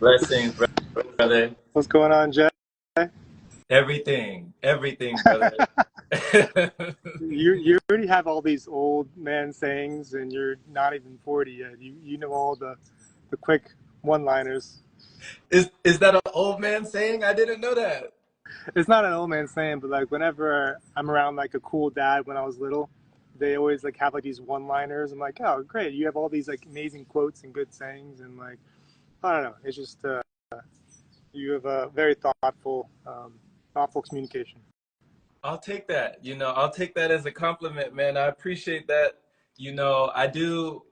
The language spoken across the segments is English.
Blessings, brother. What's going on, Jay? Everything, brother. You already have all these old man sayings, and you're not even 40 yet. You know all the quick one-liners. Is that an old man saying? I didn't know that. It's not an old man saying, but like whenever I'm around like a cool dad when I was little, they always like have like these one-liners. I'm like, oh, great! You have all these like amazing quotes and good sayings, and like I don't know. It's just you have a very thoughtful communication. I'll take that. I'll take that as a compliment, man. I appreciate that. I do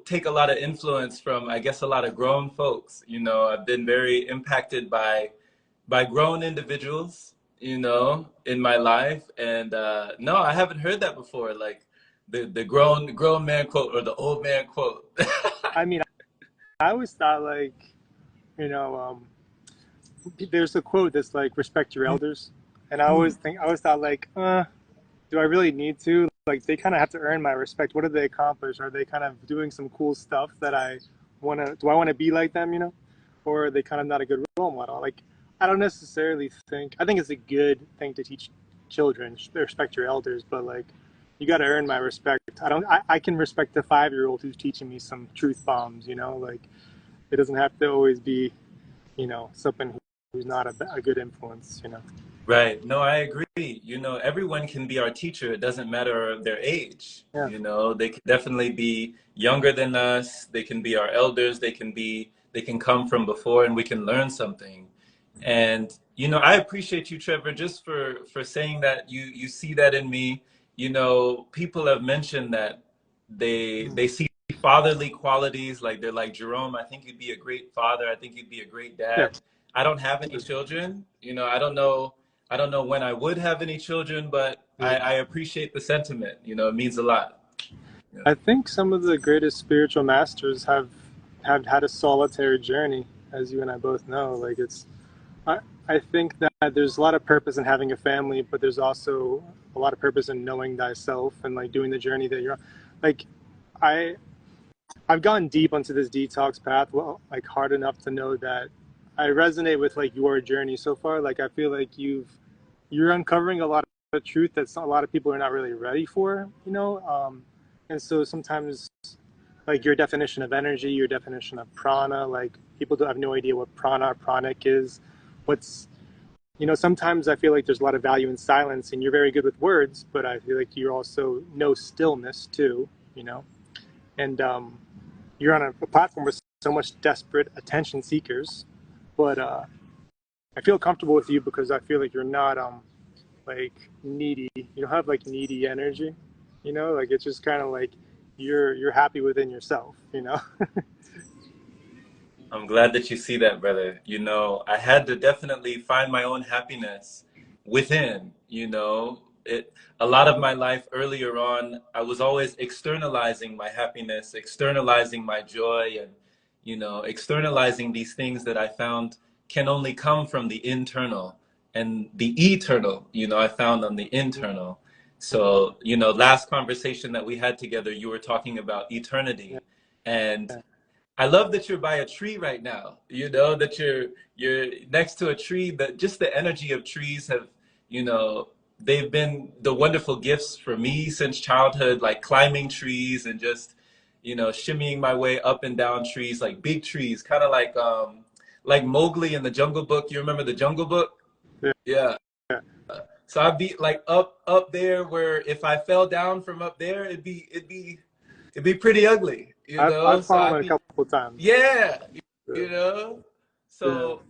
take a lot of influence from, I guess, a lot of grown folks. I've been very impacted by grown individuals, in my life. And no, I haven't heard that before. Like the grown man quote or the old man quote. I mean, I always thought like you know. There's a quote that's like respect your elders, and I always thought like do I really need to, like, they kind of have to earn my respect? What do they accomplish? Are they kind of doing some cool stuff that I want to, do I want to be like them, or are they kind of not a good role model? Like, I don't necessarily think, I think it's a good thing to teach children, respect your elders, but like you got to earn my respect. I can respect a 5-year-old who's teaching me some truth bombs, like it doesn't have to always be someone who's not a good influence. Right. No, I agree. Everyone can be our teacher. It doesn't matter their age. Yeah. They can definitely be younger than us. They can be our elders. They can come from before and we can learn something. And, I appreciate you, Trevor, just for saying that you see that in me. People have mentioned that they see fatherly qualities, like they're like, Jerome, I think you'd be a great father. I think you'd be a great Yeah. dad. I don't have any children. I don't know when I would have any children, but I appreciate the sentiment. It means a lot. Yeah. I think some of the greatest spiritual masters have had a solitary journey, as you and I both know. Like I, I think that there's a lot of purpose in having a family, but there's also a lot of purpose in knowing thyself and like doing the journey that you're on. Like I, I've gone deep onto this detox path, well, like hard enough to know that I resonate with like your journey so far. Like I feel like you're uncovering a lot of truth that a lot of people are not really ready for. And so sometimes like your definition of energy, your definition of prana, like people don't have no idea what prana or pranic is. What's sometimes I feel like there's a lot of value in silence, and you're very good with words, but I feel like you also know stillness too. And you're on a platform with so much desperate attention seekers, but I feel comfortable with you because I feel like you're not like needy. You don't have like needy energy. Like it's just kind of like you're happy within yourself. I'm glad that you see that, brother. I had to definitely find my own happiness within. A lot of my life earlier on, I was always externalizing my happiness, externalizing my joy, and externalizing these things that I found can only come from the internal, and the eternal, I found on the internal. So, last conversation that we had together, you were talking about Yeah. eternity. And I love that you're by a tree right now. That you're next to a tree. That just the energy of trees have, you know, they've been the wonderful gifts for me since childhood, like climbing trees and just, shimmying my way up and down trees, like big trees, kind of like Mowgli in the Jungle Book. You remember the Jungle Book? Yeah. Yeah. Yeah. So I'd be like up there where if I fell down from up there, it'd be pretty ugly, I've So fallen I'd a be, couple times. yeah, Yeah. you know. Yeah. So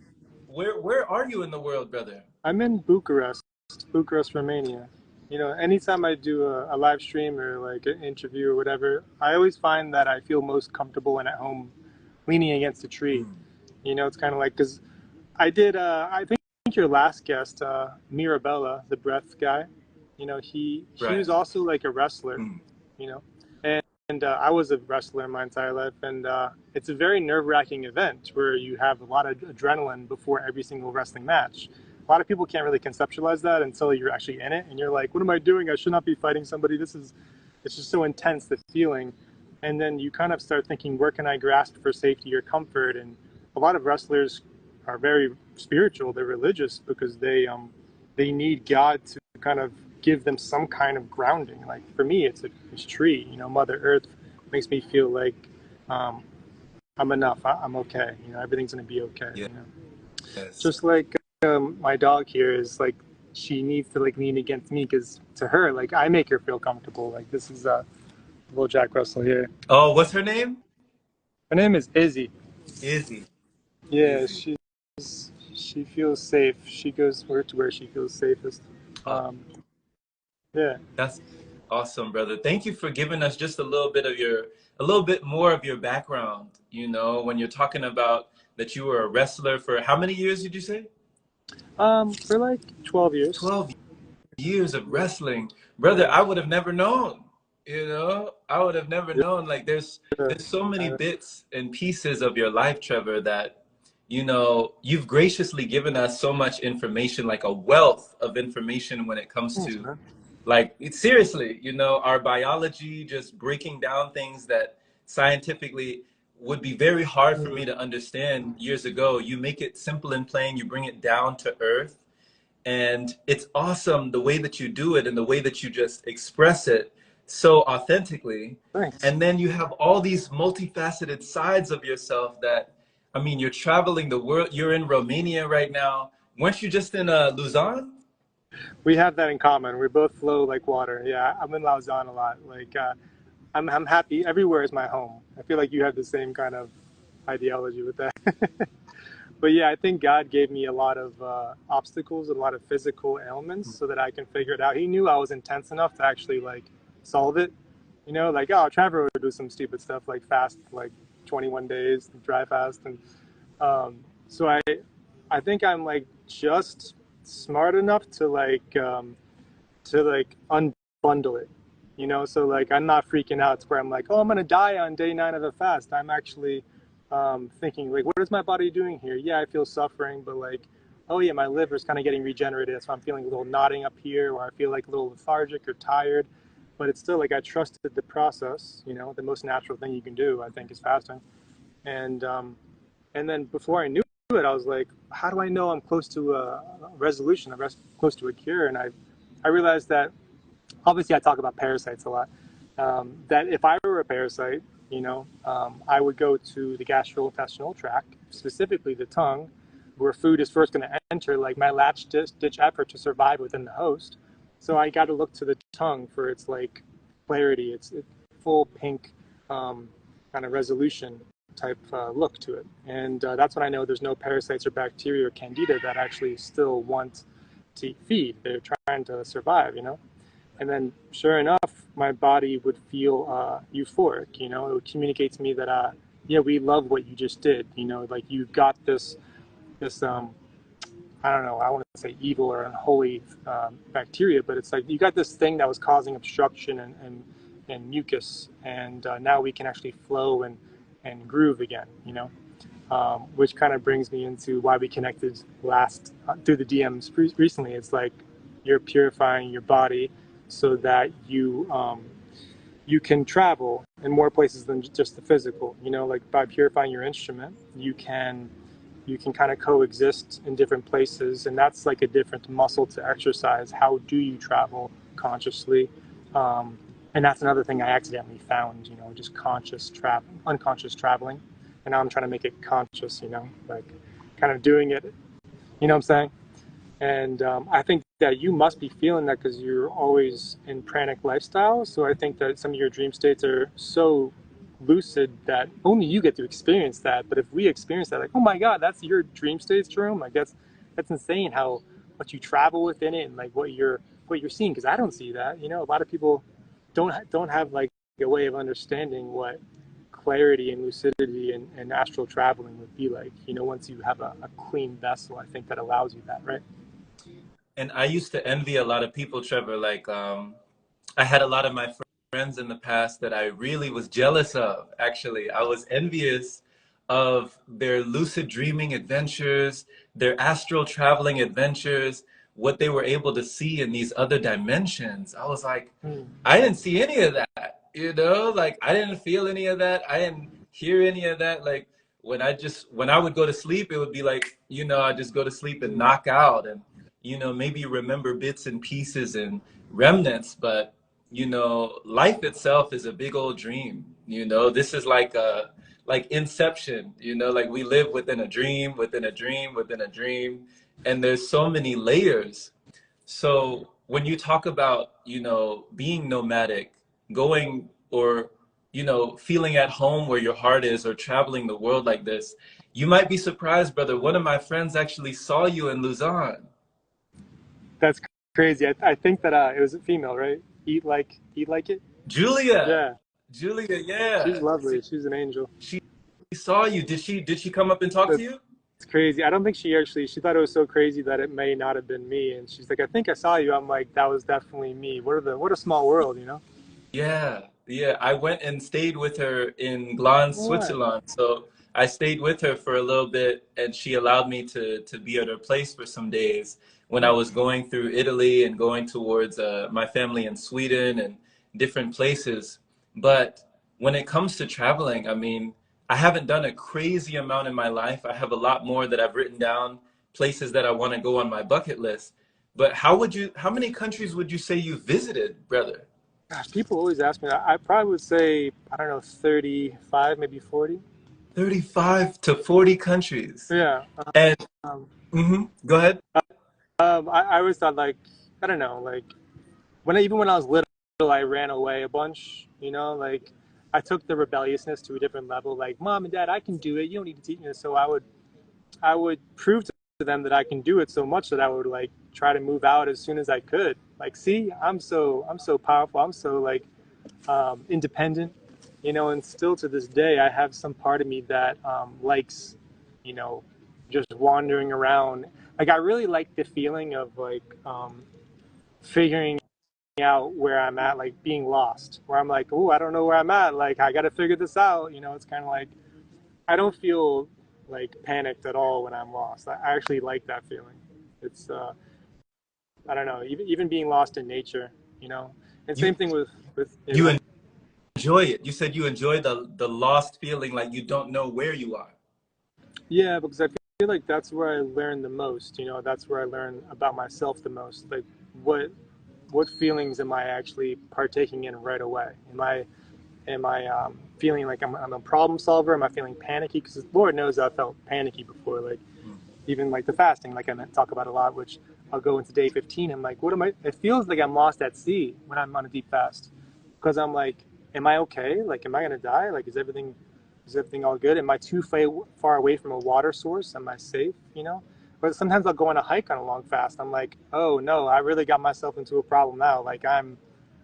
where are you in the world, brother? I'm in Bucharest, Romania. Anytime I do a live stream or like an interview or whatever, I always find that I feel most comfortable and at home leaning against a tree. Mm, It's kind of like, because I think your last guest, Mirabella, the breath guy, he right. was also like a wrestler, Mm, you know, and I was a wrestler my entire life. And it's a very nerve-wracking event where you have a lot of adrenaline before every single wrestling match. A lot of people can't really conceptualize that until you're actually in it, and you're like, "What am I doing? I should not be fighting somebody. It's just so intense, the feeling." And then you kind of start thinking, where can I grasp for safety or comfort? And a lot of wrestlers are very spiritual. They're religious because they need God to kind of give them some kind of grounding. Like for me, it's a tree. You know, Mother Earth makes me feel like um, I'm enough. I'm okay. You know, everything's gonna be okay. Yeah. You know, Yes. just like my dog here is like she needs to like lean against me because to her like I make her feel comfortable. Like this is little Jack Russell here. Oh, what's her name? Her name is Izzy. Izzy. Yeah, Izzy. she feels safe. She goes where she feels safest. Oh, Um, yeah. that's awesome, brother. Thank you for giving us just a little bit more of your background. You know, when you're talking about that you were a wrestler for how many years did you say? For like 12 years. 12 years of Yeah. wrestling. Brother, Yeah. I would have never known. You know, I would have never Yeah. known. Like there's so many I, bits and pieces of your life, Trevor, that you know, you've graciously given us so much information, like a wealth of information when it comes thanks, to man. like seriously, you know, our biology just breaking down things that scientifically would be very hard for me Mm, to understand years ago. You make it simple and plain, you bring it down to earth, and it's awesome the way that you do it and the way that you just express it so authentically. thanks. And then you have all these multifaceted sides of yourself that, I mean, you're traveling the world. You're in Romania right now. Weren't you just in Luzon? We have that in common. We both flow like water. Yeah, I'm in Lausanne a lot. Like I'm happy. Everywhere is my home. I feel like you have the same kind of ideology with that. But yeah, I think God gave me a lot of obstacles, a lot of physical ailments, so that I can figure it out. He knew I was intense enough to actually like solve it. You know, like oh, Trevor would do some stupid stuff like fast, like 21 days, dry fast, and so I think I'm like just smart enough to like unbundle it, you know. So like I'm not freaking out to where I'm like, oh, I'm gonna die on day 9 of the fast. I'm actually thinking like, what is my body doing here? Yeah, I feel suffering, but like, oh yeah, my liver's kind of getting regenerated, so I'm feeling a little nodding up here, or I feel like a little lethargic or tired. But it's still like I trusted the process. You know, the most natural thing you can do, I think, is fasting. And and then before I knew it, I was like, how do I know I'm close to a resolution? I'm close to a cure. And I realized that obviously I talk about parasites a lot. That if I were a parasite, you know, I would go to the gastrointestinal tract, specifically the tongue, where food is first going to enter, like my last ditch effort to survive within the host. So I got to look to the tongue for its like clarity, its full pink kind of resolution type look to it. And that's when I know there's no parasites or bacteria or candida that actually still want to feed. They're trying to survive, you know? And then, sure enough, my body would feel euphoric. You know, it would communicate to me that, yeah, we love what you just did. You know, like you got this I don't know, I want to say evil or unholy bacteria, but it's like you got this thing that was causing obstruction and mucus, and now we can actually flow and groove again. You know, which kind of brings me into why we connected last through the DMs recently. It's like you're purifying your body so that you can travel in more places than just the physical. You know, like by purifying your instrument, you can kind of coexist in different places, and that's like a different muscle to exercise. How do you travel consciously? And that's another thing I accidentally found, you know, just conscious travel, unconscious traveling, and now I'm trying to make it conscious, you know, like kind of doing it, you know what I'm saying? And I think that you must be feeling that because you're always in pranic lifestyle. So I think that some of your dream states are so lucid that only you get to experience that. But if we experience that, like, oh my God, that's your dream states, Jerome. Like that's insane how much you travel within it and like what you're seeing. Because I don't see that. You know, a lot of people don't have like a way of understanding what clarity and lucidity and astral traveling would be like. You know, once you have a clean vessel, I think that allows you that, right? And I used to envy a lot of people, Trevor. Like, I had a lot of my friends in the past that I really was jealous of. Actually, I was envious of their lucid dreaming adventures, their astral traveling adventures. what they were able to see in these other dimensions, I was like, Mm. I didn't see any of that, you know, like I didn't feel any of that. I didn't hear any of that. Like when I would go to sleep, it would be like, you know, I just go to sleep and Mm. knock out and, you know, maybe remember bits and pieces and remnants, but you know, life itself is a big old dream. You know, this is like Inception, you know, like we live within a dream, within a dream, within a dream, and there's so many layers. So when you talk about, you know, being nomadic, going or, you know, feeling at home where your heart is or traveling the world like this, you might be surprised, brother. One of my friends actually saw you in Luzon. That's crazy. I think that it was a female, right? Eat like it. Julia, Yeah, Julia, she's yeah. lovely. She's an angel. She saw you. Did she come up and talk to That's you? crazy. I don't think she thought it was so crazy that it may not have been me. And she's like, I think I saw you. I'm like, that was definitely me. What a small world, you know? Yeah, yeah. I went and stayed with her in Glan, What? Switzerland. So I stayed with her for a little bit, and she allowed me to be at her place for some days when I was going through Italy and going towards my family in Sweden and different places. But when it comes to traveling, I mean, I haven't done a crazy amount in my life. I have a lot more that I've written down, places that I want to go on my bucket list. But how many countries would you say you visited, brother? Gosh, people always ask me that. I probably would say, I don't know, 35, maybe 40. 35 to 40 countries. Yeah. And Um, go ahead. I always thought like, I don't know, like even when I was little, I ran away a bunch, you know, like I took the rebelliousness to a different level. Like, mom and dad, I can do it. You don't need to teach me. So I would prove to them that I can do it so much that I would like try to move out as soon as I could. Like, see, I'm so powerful. I'm so like independent, you know. And still to this day, I have some part of me that likes, you know, just wandering around. Like, I really like the feeling of like figuring out where I'm at, like being lost, where I'm like, oh, I don't know where I'm at. Like, I got to figure this out. You know, it's kind of like I don't feel like panicked at all when I'm lost. I actually like that feeling. It's I don't know, even being lost in nature, you know. And You same thing with you you know. enjoy it. You said you enjoy the lost feeling like you don't know where you are. Yeah, because I feel like that's where I learn the most. You know, that's where I learn about myself the most. Like, what what feelings am I actually partaking in right away? Am I feeling like I'm a problem solver? Am I feeling panicky? Because Lord knows I felt panicky before. Like, even like the fasting, like I meant to talk about a lot, which I'll go into day 15. I'm like, what am I? It feels like I'm lost at sea when I'm on a deep fast, because I'm like, am I okay? Like, am I gonna die? Like, is everything all good? Am I too far away from a water source? Am I safe? You know. But sometimes I'll go on a hike on a long fast. I'm like, oh no, I really got myself into a problem now. Like, I'm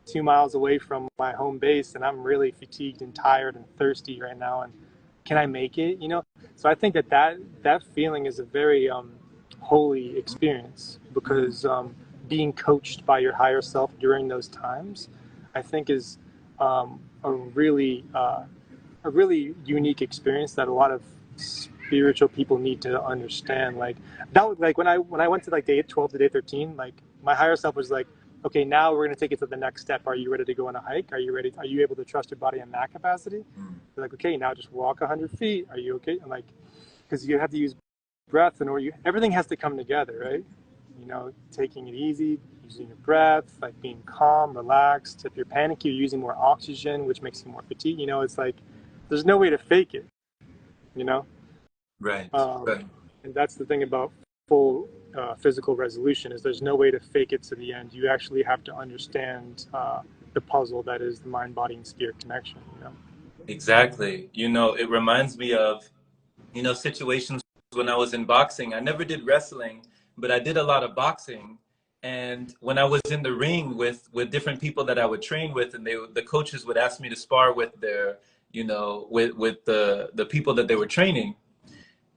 2 miles away from my home base, and I'm really fatigued and tired and thirsty right now. And can I make it? You know. So I think that feeling is a very holy experience, because being coached by your higher self during those times, I think, is a a really unique experience that a lot of spiritual people need to understand. Like that was like when I went to like day 12 to day 13, like my higher self was like, okay, now we're gonna take it to the next step. Are you ready to go on a hike? Are you ready? Are you able to trust your body in that capacity? They're like, okay, now just walk 100 feet. Are you okay? I'm like, because you have to use breath, and or you everything has to come together, right? You know, taking it easy, using your breath, like being calm, relaxed. If you're panicky, you're using more oxygen, which makes you more fatigued. You know, it's like there's no way to fake it. You know, Right, um, right. and that's the thing about full physical resolution, is there's no way to fake it to the end. You actually have to understand the puzzle that is the mind, body, and spirit connection. You know. Exactly. You know, it reminds me of, you know, situations when I was in boxing. I never did wrestling, but I did a lot of boxing. And when I was in the ring with different people that I would train with, and the coaches would ask me to spar with their, you know, with the people that they were training,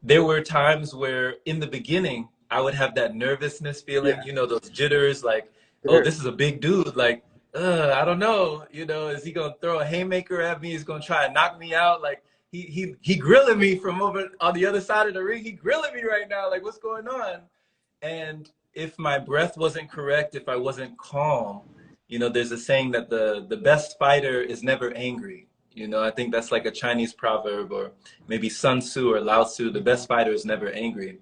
there were times where in the beginning I would have that nervousness feeling, Yeah, you know, those jitters, like, oh, sure. this is a big dude, like, I don't know, you know, is he gonna throw a haymaker at me? He's gonna try and knock me out? Like he grilling me from over on the other side of the ring. He grilling me right now. Like, what's going on? And if my breath wasn't correct, if I wasn't calm, there's a saying that the best fighter is never angry. I think that's like a Chinese proverb, or maybe Sun Tzu or Lao Tzu, the best fighter is never angry.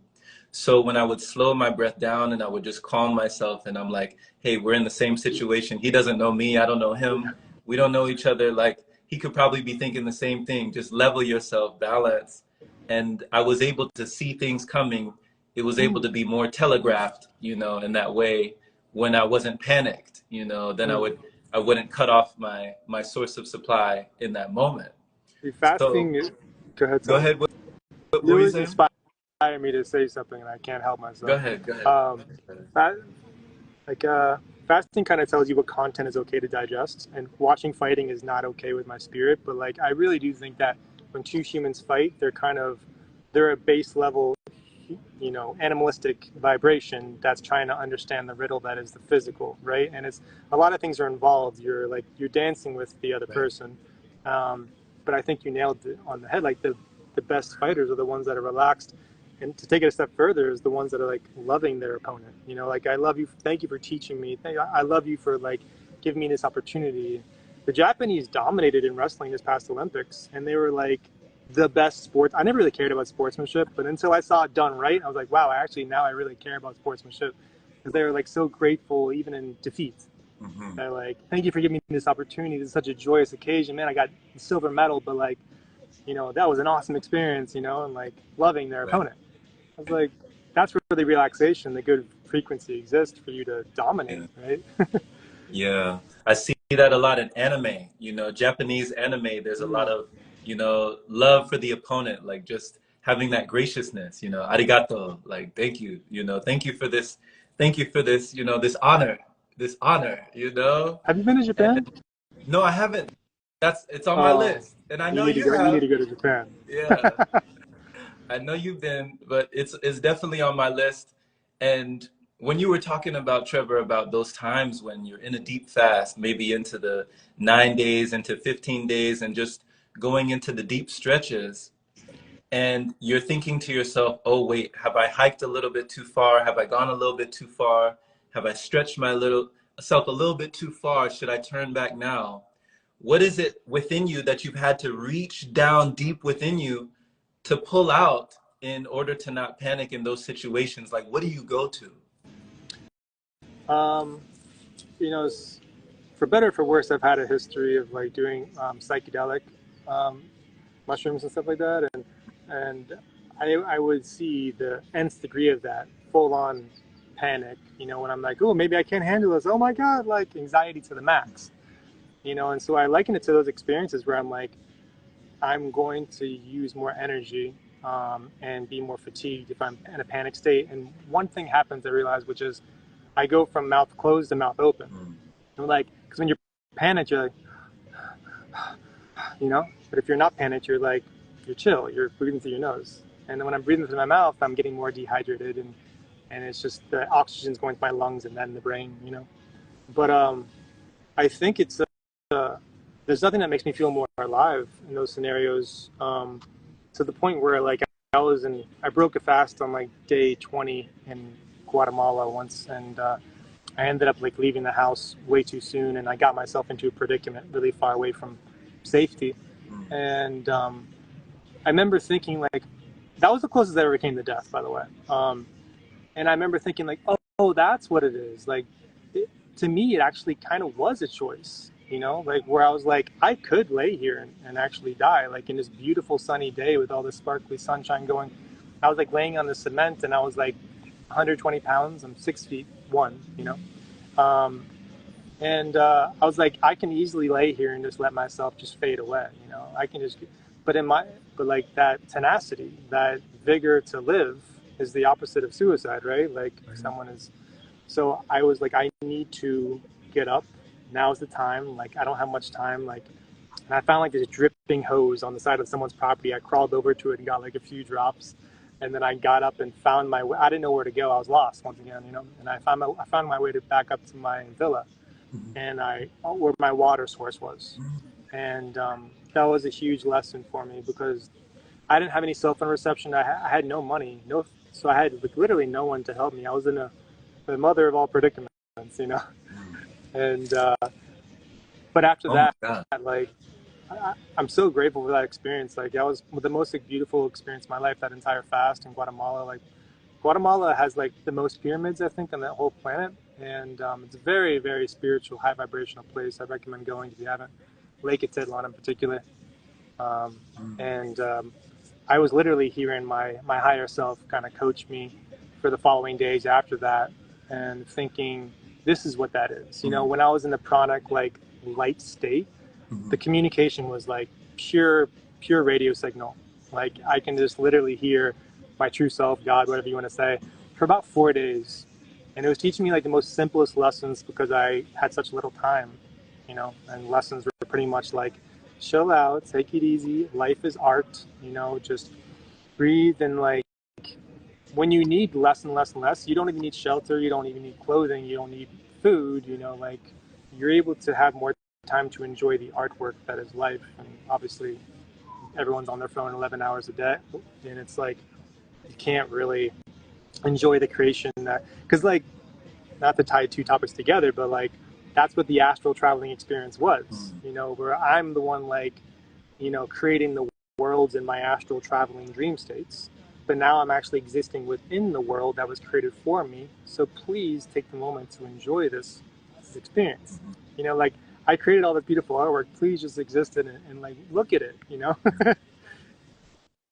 So when I would slow my breath down and I would just calm myself, and I'm like, hey, we're in the same situation. He doesn't know me. I don't know him. We don't know each other. Like, he could probably be thinking the same thing. Just level yourself, balance. And I was able to see things coming. It was able Mm, to be more telegraphed, in that way. When I wasn't panicked, then mm. I wouldn't cut off my source of supply in that moment. The So fasting, go ahead, go sorry. ahead. What You were you always saying? inspire me to say something, and I can't help Go myself. ahead. Go ahead. Um, fa- like Fasting kind of tells you what content is okay to digest, and watching fighting is not okay with my spirit. But like, I really do think that when two humans fight, they're a base level, animalistic vibration that's trying to understand the riddle that is the physical, right? And it's a lot of things are involved. You're dancing with the other Right. person, um, but I think you nailed it on the head. Like the best fighters are the ones that are relaxed, and to take it a step further is the ones that are like loving their opponent. Like, I love you, thank you for teaching me. I love you for like giving me this opportunity. The Japanese dominated in wrestling this past Olympics, and they were like the best sports. I never really cared about sportsmanship, but until I saw it done right, I was like, wow, now I really care about sportsmanship, because they were like so grateful even in defeat. Hmm. They're like, thank you for giving me this opportunity. This is such a joyous occasion, man. I got the silver medal, but like, that was an awesome experience, and like loving their Right. opponent. I was like, that's where the relaxation, the good frequency exists for you to dominate, Yeah. right? Yeah. I see that a lot in anime, Japanese anime. There's a lot Mm. of, love for the opponent, like just having that graciousness, arigato, like thank you for this, this honor. Have you been to And Japan? no, I haven't. It's on my Oh, list. And I you know need to you go. You need have. to go to Japan. Yeah. I know you've been, but it's definitely on my list. And when you were talking about, Trevor, about those times when you're in a deep fast, maybe into the 9 days, into 15 days, and just going into the deep stretches, and you're thinking to yourself, oh, wait, have I hiked a little bit too far? Have I gone a little bit too far? Have I stretched my little self a little bit too far? Should I turn back now? What is it within you that you've had to reach down deep within you to pull out in order to not panic in those situations? Like, what do you go to? um, you know, for better or for worse, I've had a history of like doing psychedelic um, mushrooms and stuff like that, and I would see the nth degree of that full on panic. When I'm like, oh, maybe I can't handle this. Oh my god, like anxiety to the max. And so I liken it to those experiences where I'm like, I'm going to use more energy and be more fatigued if I'm in a panic state. And one thing happens, I realize, which is I go from mouth closed to mouth open. Mm, And like, because when you're panicked, you're like, but if you're not panicked, you're chill, you're breathing through your nose. And then when I'm breathing through my mouth, I'm getting more dehydrated, and it's just the oxygen's going to my lungs and then the brain. But I think there's nothing that makes me feel more alive in those scenarios. To the point where like I broke a fast on like day 20 in Guatemala once, and I ended up like leaving the house way too soon, and I got myself into a predicament really far away from safety. mm, And I remember thinking like that was the closest I ever came to death, by the way. And I remember thinking like, oh, that's what it is. Like, to me, it actually kind of was a choice. Like where I was like, I could lay here and actually die. Like in this beautiful sunny day with all this sparkly sunshine going, I was like laying on the cement, and I was like 120 pounds. I'm 6 feet one. Um, and I was like, I can easily lay here and just let myself just fade away. I can just, but but like that tenacity, that vigor to live is the opposite of suicide, right? Like right. someone is. So I was like, I need to get up. Now's the time. Like I don't have much time. Like, and I found like this dripping hose on the side of someone's property. I crawled over to it and got like a few drops, and then I got up and found my way. I didn't know where to go. I was lost once again, And I found my way to back up to my villa, Mhm. and where my water source was, and that was a huge lesson for me because I didn't have any cell phone reception. I had no money, so I had like literally no one to help me. I was in a the mother of all predicaments, you know. And but after Oh my that, God. like I'm so grateful for that experience. Like that was the most like, beautiful experience of my life. That entire fast in Guatemala. Like Guatemala has like the most pyramids I think on that whole planet, and it's a very very spiritual, high vibrational place. I recommend going if you haven't. Lake Atitlan in particular, um, and I was literally hearing my higher self kind of coach me for the following days after that, and thinking this is what that is. You know, when I was in the pranic like light state, the communication was like pure radio signal. Like I can just literally hear my true self, God, whatever you want to say, for about 4 days. And it was teaching me like the most simplest lessons because I had such little time, you know, and lessons were pretty much like chill out, take it easy, life is art, you know, just breathe. And like when you need less and less and less, you don't even need shelter, you don't even need clothing, you don't need food, you know, like you're able to have more time to enjoy the artwork that is life. And obviously everyone's on their phone 11 hours a day, and it's like you can't really enjoy the creation that, because like, not to tie two topics together, but like that's what the astral traveling experience was, you know, where I'm the one like, you know, creating the worlds in my astral traveling dream states, but now I'm actually existing within the world that was created for me. So please take the moment to enjoy this experience. You know, like I created all this beautiful artwork. Please just exist in it and like look at it. You know.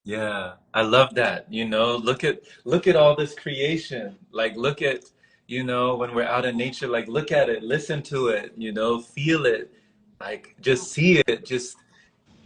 Yeah, I love that. You know, look at all this creation. Like look at, you know, when we're out in nature, like look at it, listen to it, you know, feel it, like just see it, just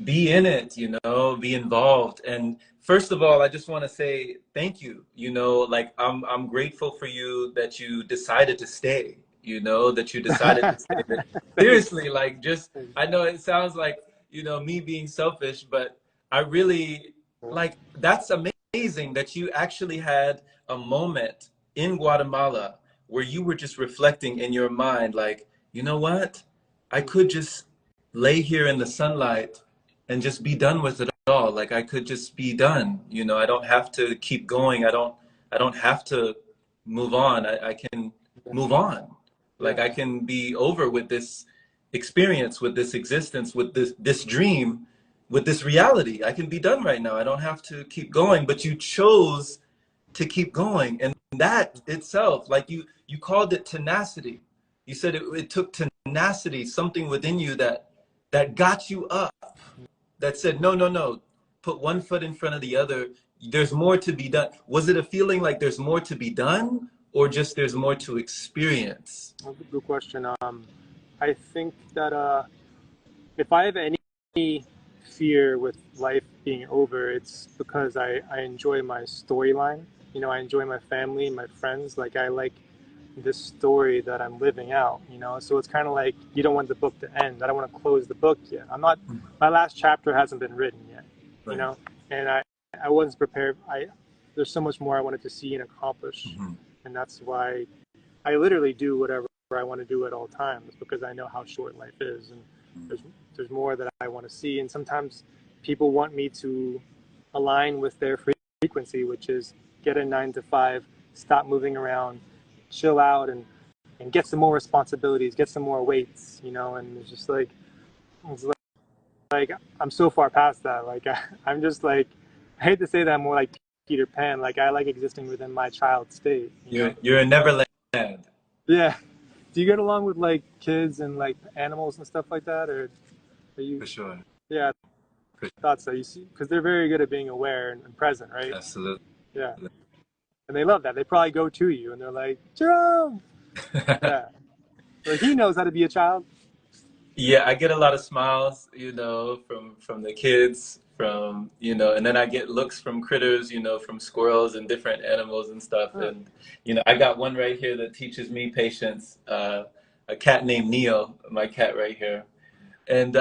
be in it, you know, be involved. And first of all, I just want to say thank you. You know, like I'm grateful for you that you decided to stay, you know, that you decided to stay. Thanks. Seriously, like just I know it sounds like, you know, me being selfish, but I really like that's amazing that you actually had a moment in Guatemala where you were just reflecting in your mind like, you know what? I could just lay here in the sunlight and just be done with it all. Like I could just be done. You know, I don't have to keep going. I don't have to move on. I can move on. Like Yeah. I can be over with this experience, with this existence, with this dream, with this reality. I can be done right now. I don't have to keep going. But you chose to keep going. And that itself, like you called it tenacity. You said it took tenacity, something within you that got you up, that said, no, no, no, put one foot in front of the other. There's more to be done. Was it a feeling like there's more to be done or just there's more to experience? That's a good question. I think that if I have any fear with life being over, it's because I enjoy my storyline. You know, I enjoy my family, my friends. Like I like this story that I'm living out, you know? So it's kind of like you don't want the book to end. I don't want to close the book yet. My last chapter hasn't been written yet, you Right. know? And I wasn't prepared. There's so much more I wanted to see and accomplish. Mm-hmm. And that's why I literally do whatever I want to do at all times because I know how short life is. And there's, there's more that I want to see. And sometimes people want me to align with their frequency, which is get a 9 to 5, stop moving around, chill out, and get some more responsibilities, get some more weights, you know. And it's like I'm so far past that. Like I'm just like, I hate to say that I'm more like Peter Pan. Like I like existing within my child state, you know. You're in Neverland. Yeah. Do you get along with like kids and like animals and stuff like that, or are you? For sure. Yeah, For I thought so. You see, because they're very good at being aware and present, right? sure. Absolutely. Yeah, and they love that. They probably go to you and they're like, Jerome. Yeah, like he knows how to be a child. Yeah, I get a lot of smiles, you know, from the kids, from, you know, and then I get looks from critters, you know, from squirrels and different animals and stuff. Huh. And, you know, I got one right here that teaches me patience, a cat named Neo, my cat right here. And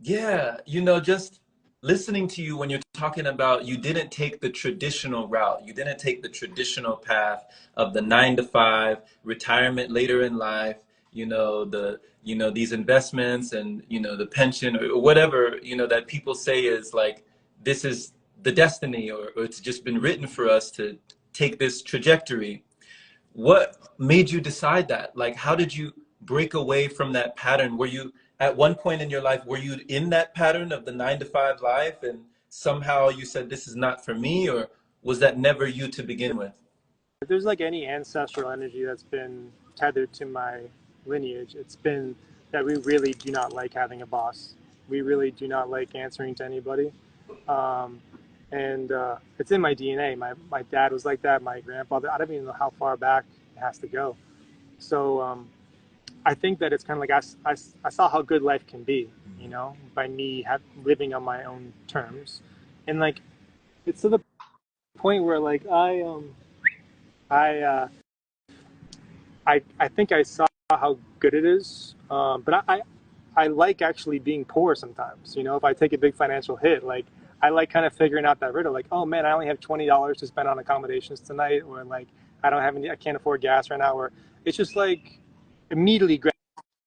yeah, you know, just listening to you when you're talking about you didn't take the traditional route. You didn't take the traditional path of the 9 to 5, retirement later in life, you know, you know, these investments and, you know, the pension or whatever, you know, that people say is like, this is the destiny or it's just been written for us to take this trajectory. What made you decide that? Like, how did you break away from that pattern? Were you at one point in your life, were you in that pattern of the 9 to 5 life and somehow you said, this is not for me, or was that never you to begin with? If there's like any ancestral energy that's been tethered to my lineage, it's been that we really do not like having a boss. We really do not like answering to anybody. Um, and it's in my DNA. My dad was like that. My grandfather, I don't even know how far back it has to go. So I think that it's kind of like I saw how good life can be, you Mhm. know, by me living on my own terms. And like, it's to the point where like I I think I saw how good it is, but I like actually being poor sometimes. You know, if I take a big financial hit, like I like kind of figuring out that riddle. Like, oh man, I only have $20 to spend on accommodations tonight, or like I don't have any, I can't afford gas right now. Or it's just like immediately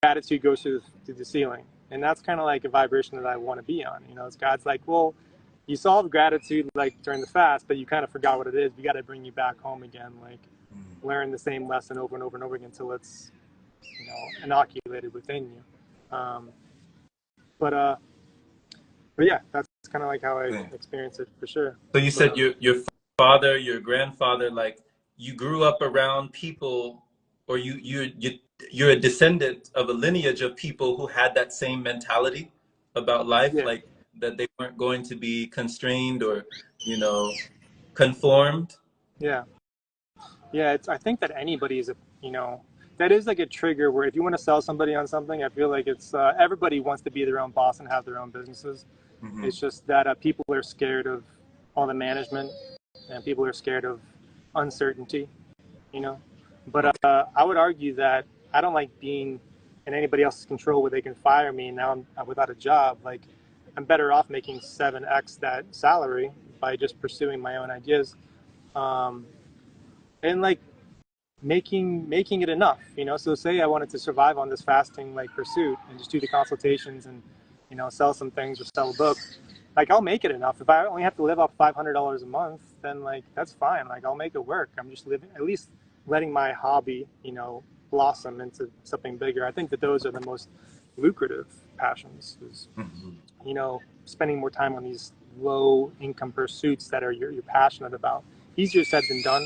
gratitude goes to the ceiling, and that's kind of like a vibration that I want to be on. You know, it's God's like, well, you solved gratitude like during the fast, but you kind of forgot what it is. We got to bring you back home again, like learn the same lesson over and over and over again until it's, you know, inoculated within you. But but yeah, that's kind of like how I Mm. experience it for sure. So you But said your father, your grandfather, like you grew up around people, or you're a descendant of a lineage of people who had that same mentality about life, yeah, like that they weren't going to be constrained or, you know, conformed. yeah, yeah. It's I think that anybody is a, you know, that is like a trigger where if you want to sell somebody on something, I feel like it's everybody wants to be their own boss and have their own businesses. Hmm. It's just that people are scared of all the management, and people are scared of uncertainty, you know. But Okay. I would argue that I don't like being in anybody else's control where they can fire me and now I'm without a job. Like I'm better off making 7x that salary by just pursuing my own ideas, um, and like making it enough, you know. So say I wanted to survive on this fasting like pursuit and just do the consultations and, you know, sell some things or sell a book, like I'll make it enough. If I only have to live off $500 a month, then like that's fine. Like I'll make it work. I'm just living, at least letting my hobby, you know, blossom into something bigger. I think that those are the most lucrative passions, is, Hmm. you know, spending more time on these low income pursuits that are you're passionate about. Easier said than done.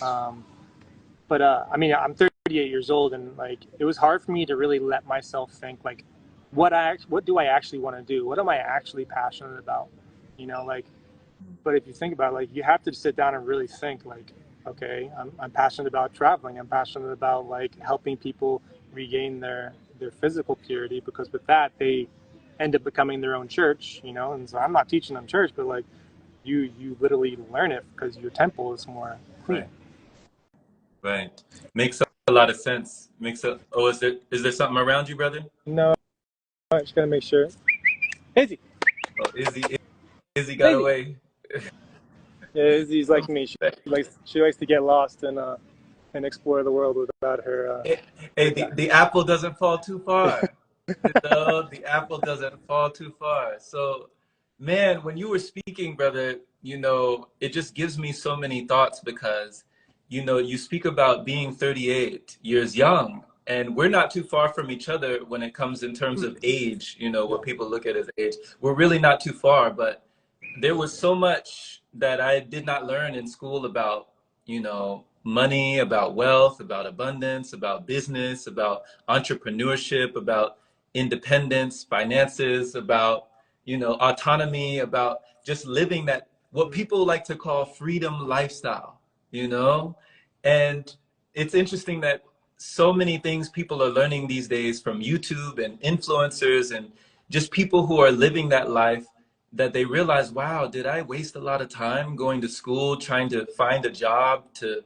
um, but I mean, I'm 38 years old, and like it was hard for me to really let myself think like, what do I actually want to do? What am I actually passionate about? You know, like. But if you think about it, like you have to sit down and really think like, okay, I'm passionate about traveling. I'm passionate about like helping people regain their physical purity, because with that they end up becoming their own church. You know, and so I'm not teaching them church, but like you literally learn it because your temple is more clean. Right. Right. Makes a lot of sense. Oh, is there something around you, brother? No, I just gotta make sure. Izzy, Oh, Izzy got Izzy. away. Yeah, Izzy's like me. Okay. She likes to get lost and explore the world without Hey, her hey, guy. the apple doesn't fall too far. The apple doesn't fall too far. So, man, when you were speaking, brother, it just gives me so many thoughts because, you speak about being 38 years young, and we're not too far from each other when it comes in terms of age, Yeah. what people look at as age. We're really not too far, but there was so much that I did not learn in school about, money, about wealth, about abundance, about business, about entrepreneurship, about independence, finances, about, autonomy, about just living that, what people like to call freedom lifestyle, you know? And it's interesting that so many things people are learning these days from YouTube and influencers and just people who are living that life, that they realize, wow, did I waste a lot of time going to school, trying to find a job to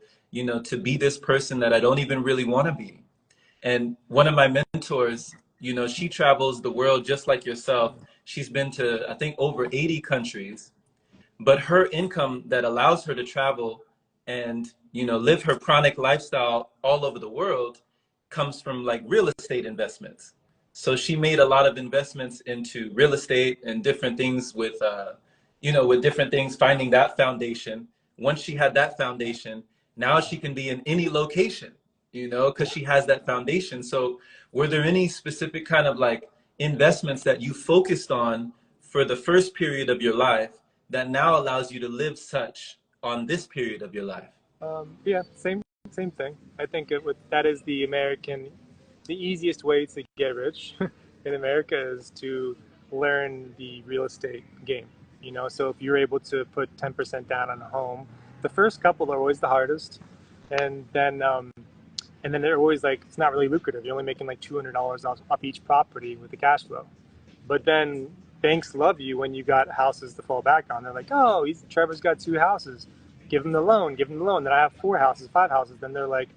be this person that I don't even really want to be? And one of my mentors, she travels the world just like yourself. She's been to, I think, over 80 countries, but her income that allows her to travel and live her chronic lifestyle all over the world comes from like real estate investments. So she made a lot of investments into real estate and different things with different things, finding that foundation. Once she had that foundation, Now she can be in any location, you know, because she has that foundation. So were there any specific kind of like investments that you focused on for the first period of your life that now allows you to live such on this period of your life? Yeah, same thing. I think that is the easiest way to get rich in America is to learn the real estate game. You know, so if you're able to put 10% down on a home, the first couple are always the hardest, and then they're always like it's not really lucrative. You're only making like $200 off each property with the cash flow. But then banks love you when you got houses to fall back on. They're like, oh, Trevor's got 2 houses. Give him the loan. Give him the loan. Then I have 4 houses, 5 houses. Then they're like,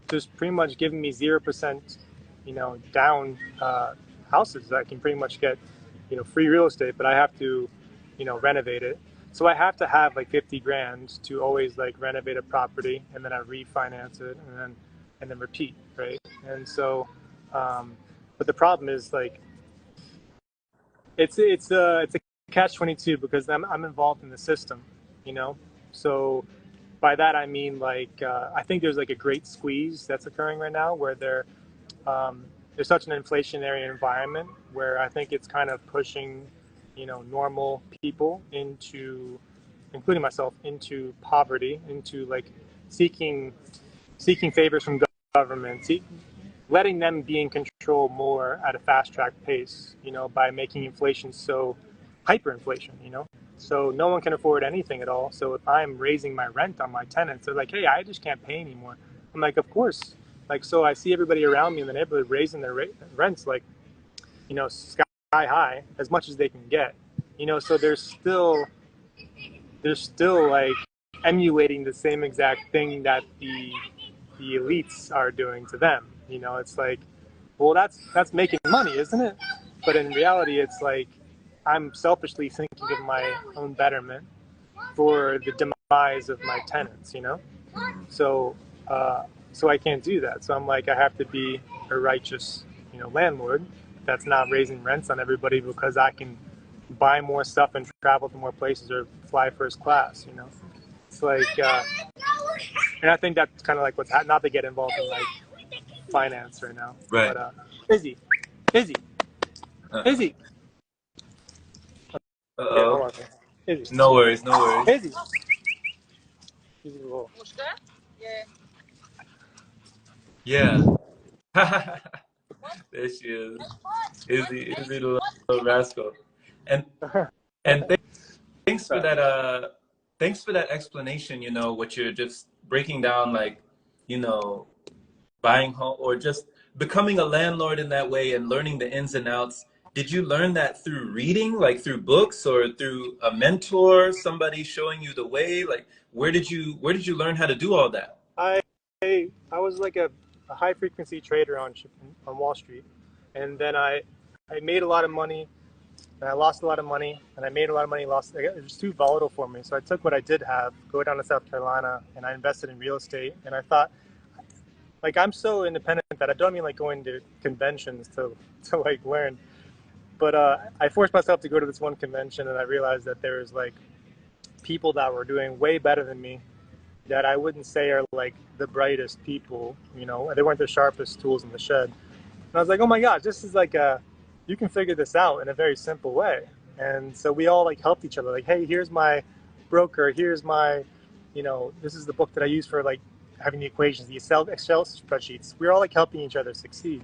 just pretty much giving me 0%, down houses that I can pretty much get, free real estate. But I have to, renovate it. So I have to have like 50 grand to always like renovate a property, and then I refinance it, and then repeat, right? And so, but the problem is like it's a catch-22 because I'm involved in the system, you know. So by that I mean like I think there's like a great squeeze that's occurring right now where there's such an inflationary environment where I think it's kind of pushing, normal people into, including myself, into poverty, into like seeking favors from government, letting them be in control more at a fast track pace, by making inflation so hyperinflation, So no one can afford anything at all. So if I'm raising my rent on my tenants, they're like, hey, I just can't pay anymore. I'm like, of course. Like, so I see everybody around me in the neighborhood raising their rents like, sky high as much as they can get, so they're still like emulating the same exact thing that the elites are doing to them. It's like, well, that's making money, isn't it? But in reality, it's like I'm selfishly thinking of my own betterment for the demise of my tenants. So so I can't do that. So I'm like, I have to be a righteous, landlord that's not raising rents on everybody because I can buy more stuff and travel to more places or fly first class. It's like, and I think that's kind of like not to get involved in like finance right now. Right. But Izzy, Izzy, Izzy. Yeah, hold Uh-oh. on. Izzy, No worries, no worries. Izzy. Izzy, whoa. Yeah. There she is. Izzy the little rascal. And and thanks for that thanks for that explanation, what you're just breaking down, like, you know, buying home or just becoming a landlord in that way and learning the ins and outs. Did you learn that through reading, like through books or through a mentor, somebody showing you the way? Like where did you learn how to do all that? I I was like a high frequency trader on Wall Street, and then I made a lot of money, and I lost a lot of money, and I made a lot of money. Lost. It was too volatile for me, so I took what I did have, go down to South Carolina, and I invested in real estate. And I thought, like, I'm so independent that I don't mean like going to conventions to like learn, but I forced myself to go to this one convention, and I realized that there was like people that were doing way better than me that I wouldn't say are like the brightest people, they weren't the sharpest tools in the shed. And I was like, oh my gosh, this is like you can figure this out in a very simple way. And so we all like helped each other. Like, hey, here's my broker. Here's my, this is the book that I use for like having the equations, the Excel spreadsheets. We were all like helping each other succeed.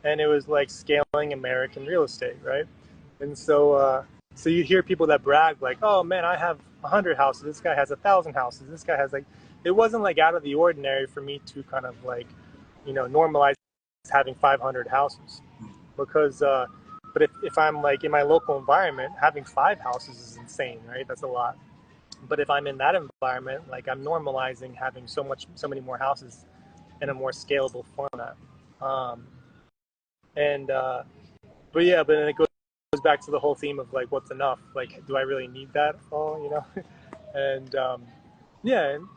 And it was like scaling American real estate, right? And so you hear people that brag like, oh man, I have 100 houses. This guy has 1,000 houses. This guy has like, it wasn't like out of the ordinary for me to kind of like, normalize having 500 houses because, but if I'm like in my local environment, having 5 houses is insane, right? That's a lot. But if I'm in that environment, like I'm normalizing having so many more houses in a more scalable format. Um, and, but yeah, but then it goes back to the whole theme of like, what's enough? Like, do I really need that all, And, yeah. And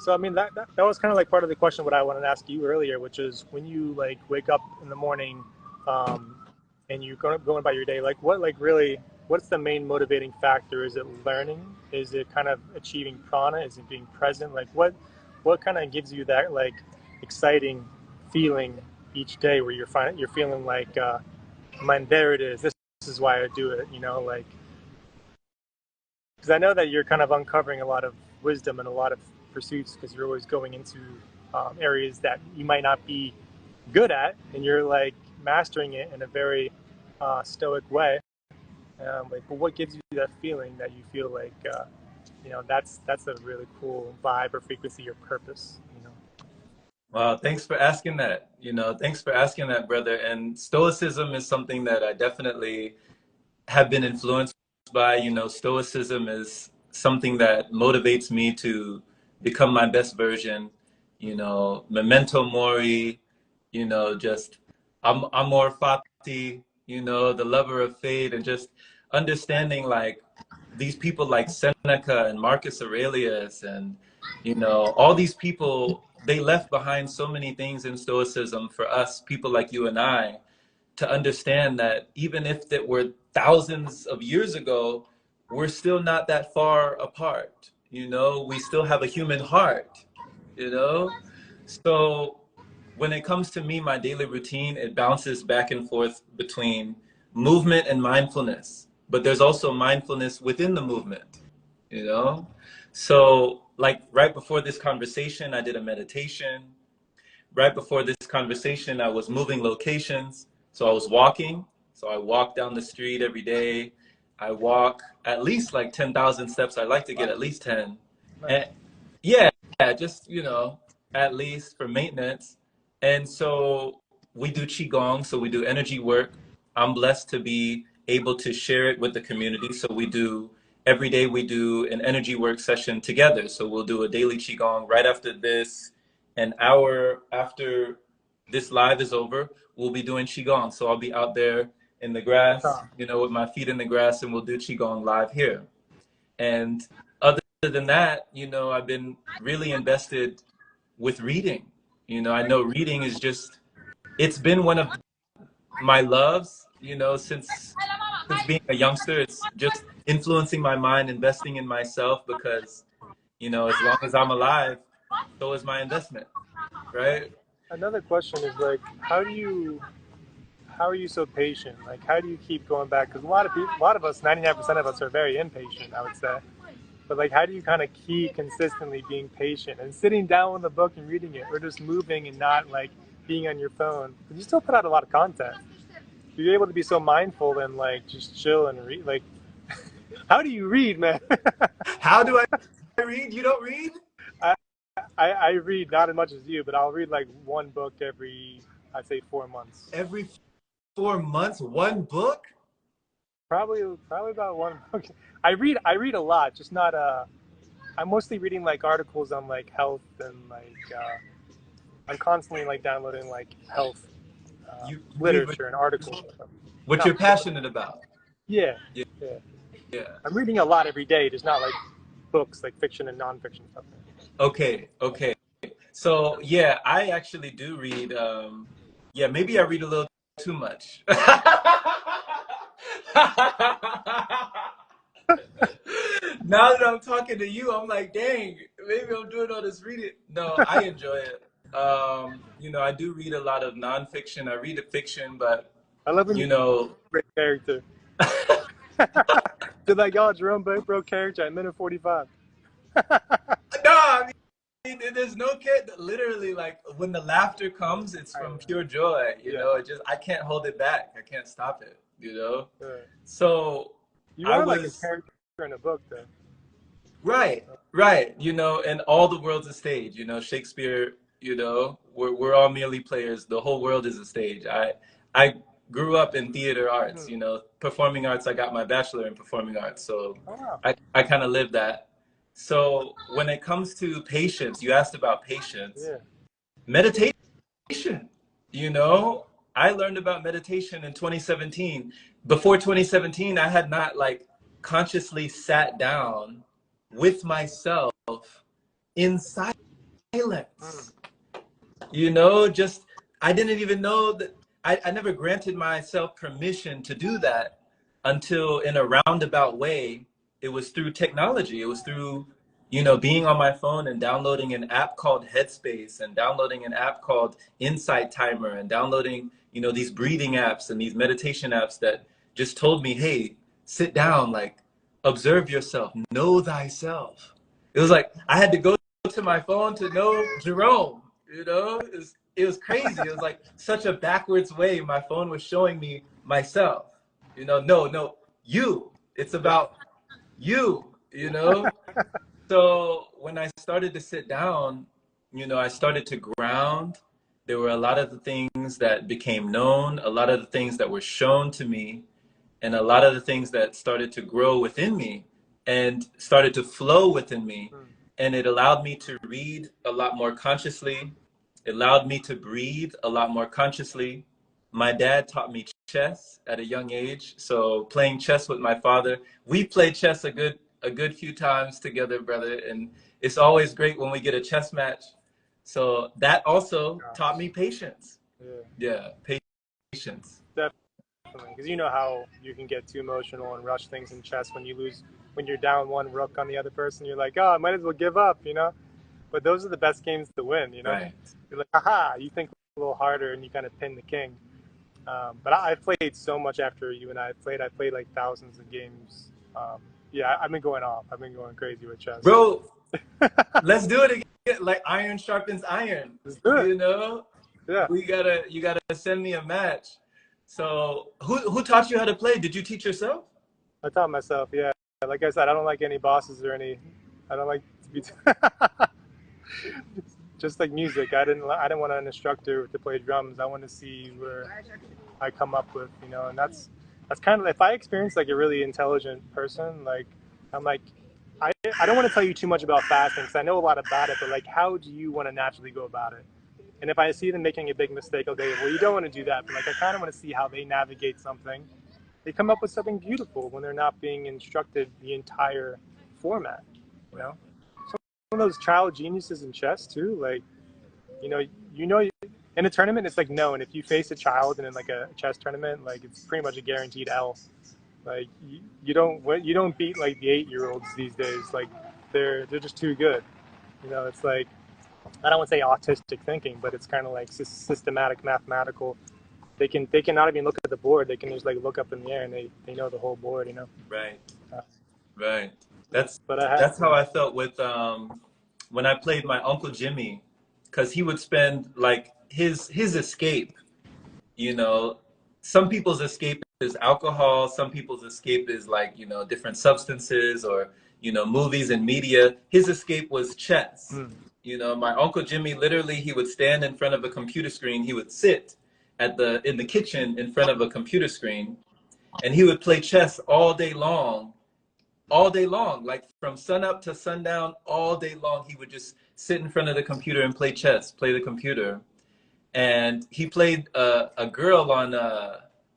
so, I mean, that was kind of like part of the question what I wanted to ask you earlier, which is when you like wake up in the morning, and you going about your day, like what's the main motivating factor? Is it learning? Is it kind of achieving prana? Is it being present? Like what kind of gives you that like exciting feeling each day where you're feeling like, man, there it is. This is why I do it. You know, like because I know that you're kind of uncovering a lot of wisdom and a lot of pursuits because you're always going into areas that you might not be good at, and you're like mastering it in a very stoic way. Like, but what gives you that feeling that you feel like, you know, that's a really cool vibe or frequency or purpose, you know? Wow, thanks for asking that. Thanks for asking that, brother. And Stoicism is something that I definitely have been influenced by. Stoicism is something that motivates me to become my best version. Memento mori, just amor fati, the lover of fate, and just understanding like these people like Seneca and Marcus Aurelius and all these people, they left behind so many things in Stoicism for us, people like you and I, to understand that even if it were thousands of years ago, we're still not that far apart. We still have a human heart, you know? So when it comes to me, my daily routine, it bounces back and forth between movement and mindfulness, but there's also mindfulness within the movement, you know? So like right before this conversation, I did a meditation. Right before this conversation, I was moving locations. So I was walking. So I walk down the street every day. I walk at least like 10,000 steps. I like to get at least 10. Nice. And yeah, just, at least for maintenance. And so we do Qigong. So we do energy work. I'm blessed to be able to share it with the community. So every day we do an energy work session together. So we'll do a daily Qigong right after this. An hour after this live is over, we'll be doing Qigong. So I'll be out there in the grass, with my feet in the grass, and we'll do Qigong live here. And other than that, I've been really invested with reading. I know reading is it's been one of my loves, since being a youngster. It's just influencing my mind, investing in myself, because, as long as I'm alive, so is my investment, right? Another question is like, how are you so patient? Like, how do you keep going back? Because a lot of us, 99% of us are very impatient, I would say. But like, how do you kind of keep consistently being patient and sitting down with a book and reading it, or just moving and not like being on your phone? Because you still put out a lot of content. You're able to be so mindful and like just chill and read. Like, how do you read, man? How do I read? You don't read? I, I read not as much as you, but I'll read like one book every, I'd say, 4 months. Every 4 months, one book? Probably about one book. I read a lot, just not I'm mostly reading like articles on like health and like I'm constantly like downloading like health You read literature and articles. what No, you're passionate about. yeah, Yeah, yeah. yeah. I'm reading a lot every day, just not like books, like fiction and nonfiction stuff. Okay, okay. So yeah, I actually do read. Yeah, maybe I read a little too much. Now that I'm talking to you, I'm like, dang, maybe I'm doing all this reading. No, I enjoy it. I do read a lot of nonfiction. I read a fiction, but I love when you you know, break character. Did like, oh, Jerome broke character at minute 45. no, I mean, there's no kid. Literally, like when the laughter comes, it's from pure joy. Yeah. I can't hold it back. I can't stop it. Yeah. So You I are like a was character in a book, though. right, right. And all the world's a stage. Shakespeare. We're all merely players. The whole world is a stage. I grew up in theater arts. Performing arts. I got my bachelor in performing arts, so Oh, wow. I kind of live that. So when it comes to patience, you asked about patience. Yeah. Meditation. I learned about meditation in 2017. Before 2017, I had not like consciously sat down with myself in silence. Just I didn't even know that I never granted myself permission to do that until in a roundabout way. It was through technology. It was through being on my phone and downloading an app called Headspace and downloading an app called Insight Timer and downloading, these breathing apps and these meditation apps that just told me, hey, sit down, like observe yourself, know thyself. It was like I had to go to my phone to know Jerome, it was crazy. It was like such a backwards way my phone was showing me myself. No, you. It's about you. So when I started to sit down, I started to ground. There were a lot of the things that became known, a lot of the things that were shown to me, and a lot of the things that started to grow within me and started to flow within me. And it allowed me to read a lot more consciously. It allowed me to breathe a lot more consciously. My dad taught me chess at a young age. So playing chess with my father, we played chess a good few times together, brother. And it's always great when we get a chess match. So that also taught me patience. Yeah, patience. Because you know how you can get too emotional and rush things in chess when you're down one rook on the other person. You're like, oh, I might as well give up. But those are the best games to win. Right. You're like, haha, you think a little harder and you kind of pin the king. But I've played so much after you and I played. I played like thousands of games. Yeah, I've been going off. I've been going crazy with chess. Bro, let's do it again. Like iron sharpens iron. Let's do it. Yeah. You gotta send me a match. So who taught you how to play? Did you teach yourself? I taught myself, yeah. Like I said, I don't like any bosses or any. I don't like to be. Just like music, I didn't want an instructor to play drums. I want to see where I come up with. And that's kind of if I experience like a really intelligent person, like I'm like, I don't want to tell you too much about fasting because I know a lot about it, but like, how do you want to naturally go about it? And if I see them making a big mistake, okay, well, you don't want to do that, but like, I kind of want to see how they navigate something. They come up with something beautiful when they're not being instructed the entire format. You know, some of those child geniuses in chess too. Like, you know, in a tournament, it's like no. And if you face a child in like a chess tournament, like it's pretty much a guaranteed L. Like you don't beat like the 8-year-olds these days. Like they're just too good. It's like I don't want to say autistic thinking, but it's kind of like systematic mathematical. They can not even look at the board. They can just like look up in the air and they know the whole board. Right. Uh, Right. That's but that's how I felt with when I played my Uncle Jimmy, because he would spend like his escape, you know, some people's escape is alcohol, some people's escape is like, different substances or, movies and media. His escape was chess. My Uncle Jimmy, literally, he would stand in front of a computer screen. He would sit in the kitchen in front of a computer screen, and he would play chess all day long, like from sun up to sundown, all day long. He would just sit in front of the computer and play chess, play the computer. And he played a girl on,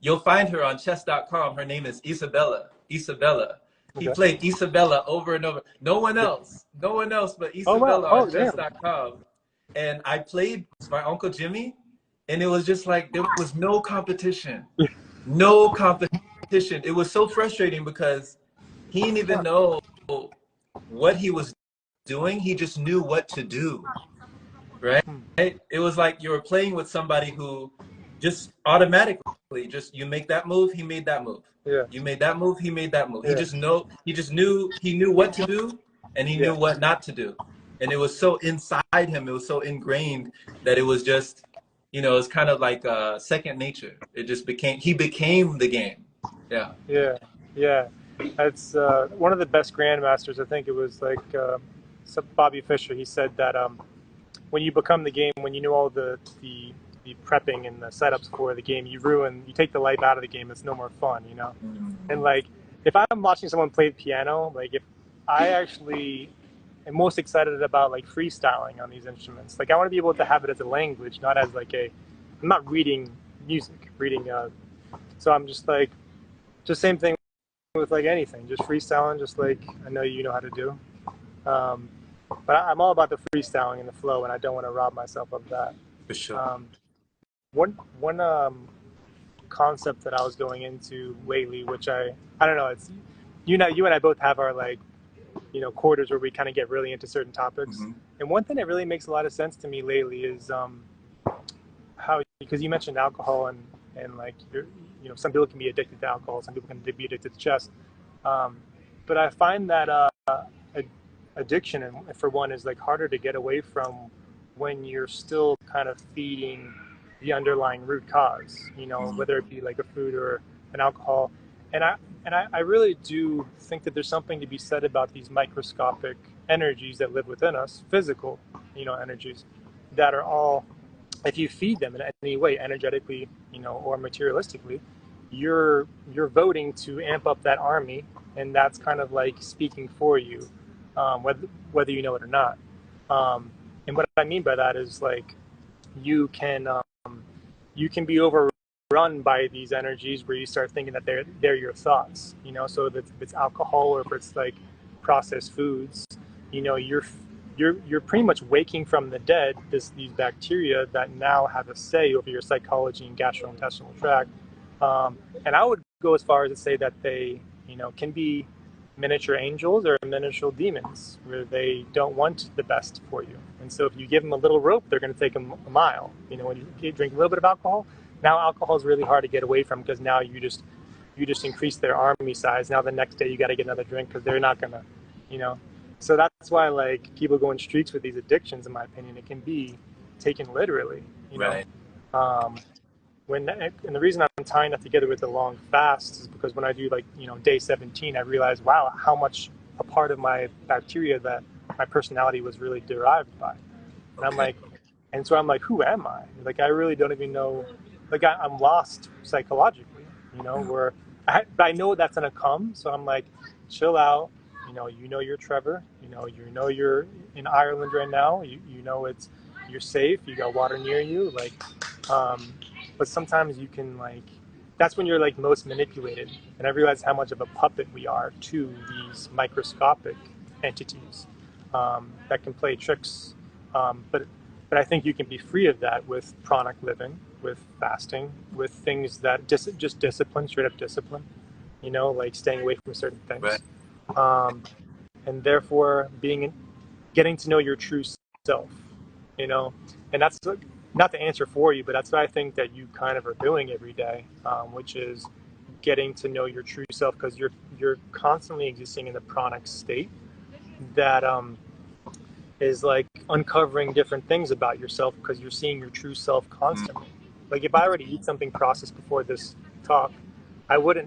you'll find her on chess.com. Her name is Isabella. Isabella. He okay. played Isabella over and over. No one else but Isabella on chess.com. And I played my Uncle Jimmy, and it was just like there was no competition. No competition. It was so frustrating because he didn't even know what he was doing. He just knew what to do. Right? It was like you were playing with somebody who just automatically you make that move, he made that move. Yeah. You made that move, he made that move. Yeah. He just knew what to do, and he knew what not to do. And it was so inside him, it was so ingrained that it was just, it's kind of like second nature. It just he became the game. Yeah. Yeah. Yeah. That's one of the best grandmasters. I think it was like Bobby Fischer. He said that when you become the game, when you know all the prepping and the setups for the game, you take the life out of the game. It's no more fun. And like, if I'm watching someone play the piano, like if I actually am most excited about like freestyling on these instruments, like I want to be able to have it as a language, not as like I'm not reading music, so I'm just like, just same thing with like anything, just freestyling, just like I know you know how to do. But I'm all about the freestyling and the flow, and I don't want to rob myself of that. For sure. One concept that I was going into lately, which I don't know, it's you and I both have our like quarters where we kind of get really into certain topics. Hmm. And one thing that really makes a lot of sense to me lately is how, because you mentioned alcohol and like some people can be addicted to alcohol, some people can be addicted to chess. But I find that addiction, and for one, is like harder to get away from when you're still kind of feeding the underlying root cause, Hmm. whether it be like a food or an alcohol. And I really do think that there's something to be said about these microscopic energies that live within us, physical, energies that are all, if you feed them in any way, energetically, or materialistically, you're voting to amp up that army, and that's kind of like speaking for you, whether you know it or not. And what I mean by that is like you can you can be overrun by these energies where you start thinking that they're your thoughts. So if it's alcohol or if it's like processed foods, you're pretty much waking from the dead these bacteria that now have a say over your psychology and gastrointestinal tract. And I would go as far as to say that they, can be miniature angels or miniature demons, where they don't want the best for you. And so if you give them a little rope, they're going to take a mile. When you drink a little bit of alcohol, now alcohol is really hard to get away from, because now you just increase their army size. Now the next day you got to get another drink because they're not gonna, you know. So that's why like people go in streaks with these addictions. In my opinion, it can be taken literally. You know, Right. um, and the reason I'm tying that together with the long fast is because when I do like day 17, I realize, wow, how much a part of my bacteria that my personality was really derived by. And I'm Okay. like, and so I'm like, who am I? Like, I really don't even know. Like, I'm lost psychologically, Mm. where but I know that's gonna come. So I'm like, chill out. You're Trevor. You're in Ireland right now. You're safe. You got water near you. Like, but sometimes you can like, that's when you're like most manipulated. And I realize how much of a puppet we are to these microscopic entities that can play tricks. But I think you can be free of that with pranic living, with fasting, with things that just discipline, straight up discipline. Like staying away from certain Right. things, um, and therefore getting to know your true self. You know, and that's not the answer for you, but that's what I think that you kind of are doing every day, which is getting to know your true self, because you're constantly existing in the pranic state that is like uncovering different things about yourself, because you're seeing your true self Mm. constantly. Like if I were to eat something processed before this talk, I would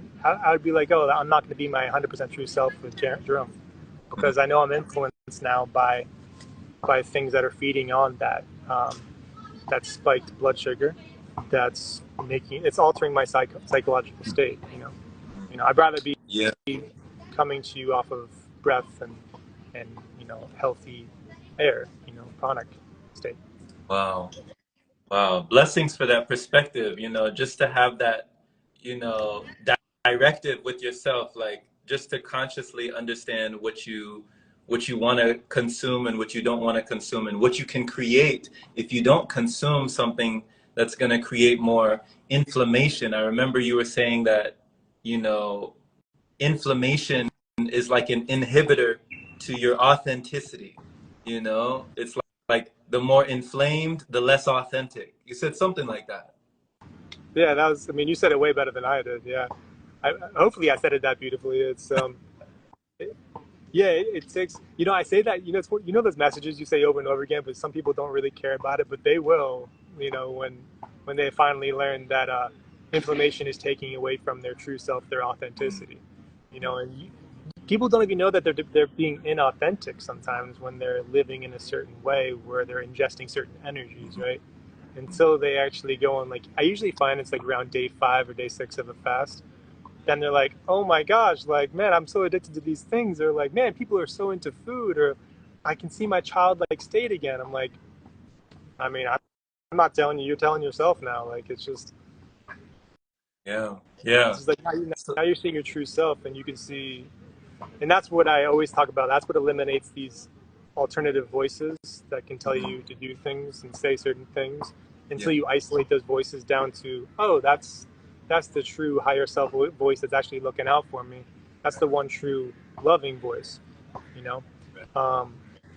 be like, oh, I'm not going to be my 100% true self with Jerome, Mm. because I know I'm influenced now by things that are feeding on that spiked blood sugar, that's it's altering my psychological state. Mm. I'd rather be Yeah. coming to you off of breath and healthy air, pranic state. Wow. Wow. Blessings for that perspective, just to have that, that directive with yourself, like just to consciously understand what you want to consume and what you don't want to consume, and what you can create if you don't consume something that's going to create more inflammation. I remember you were saying that, you know, inflammation is like an inhibitor to your authenticity. It's like the more inflamed, the less authentic. You said something like that. Yeah, that was. I mean, you said it way better than I did. Yeah, hopefully I said it that beautifully. Yeah, it takes. I say that. Those messages you say over and over again, but some people don't really care about it, but they will. When they finally learn that inflammation is taking away from their true self, their Mm. authenticity. And people don't even know that they're being inauthentic sometimes when they're living in a certain way where they're ingesting certain energies, Mhm. right? Until they actually go on, like, I usually find it's like around day 5 or day 6 of a fast, then they're like, oh my gosh, like, man, I'm so addicted to these things. Or like, man, people are so into food. Or I can see my childlike state again. I'm like, I mean, I'm not telling you, you're telling yourself now. Like, Yeah. it's Yeah. just like So, now you're seeing your true self, and you can see. And that's what I always talk about. That's what eliminates these alternative voices that can tell mhm. you to do things and say certain things, Yeah. until you isolate those voices down to, oh, that's the true higher self voice that's actually looking out for me. That's the one true loving voice. you know, um,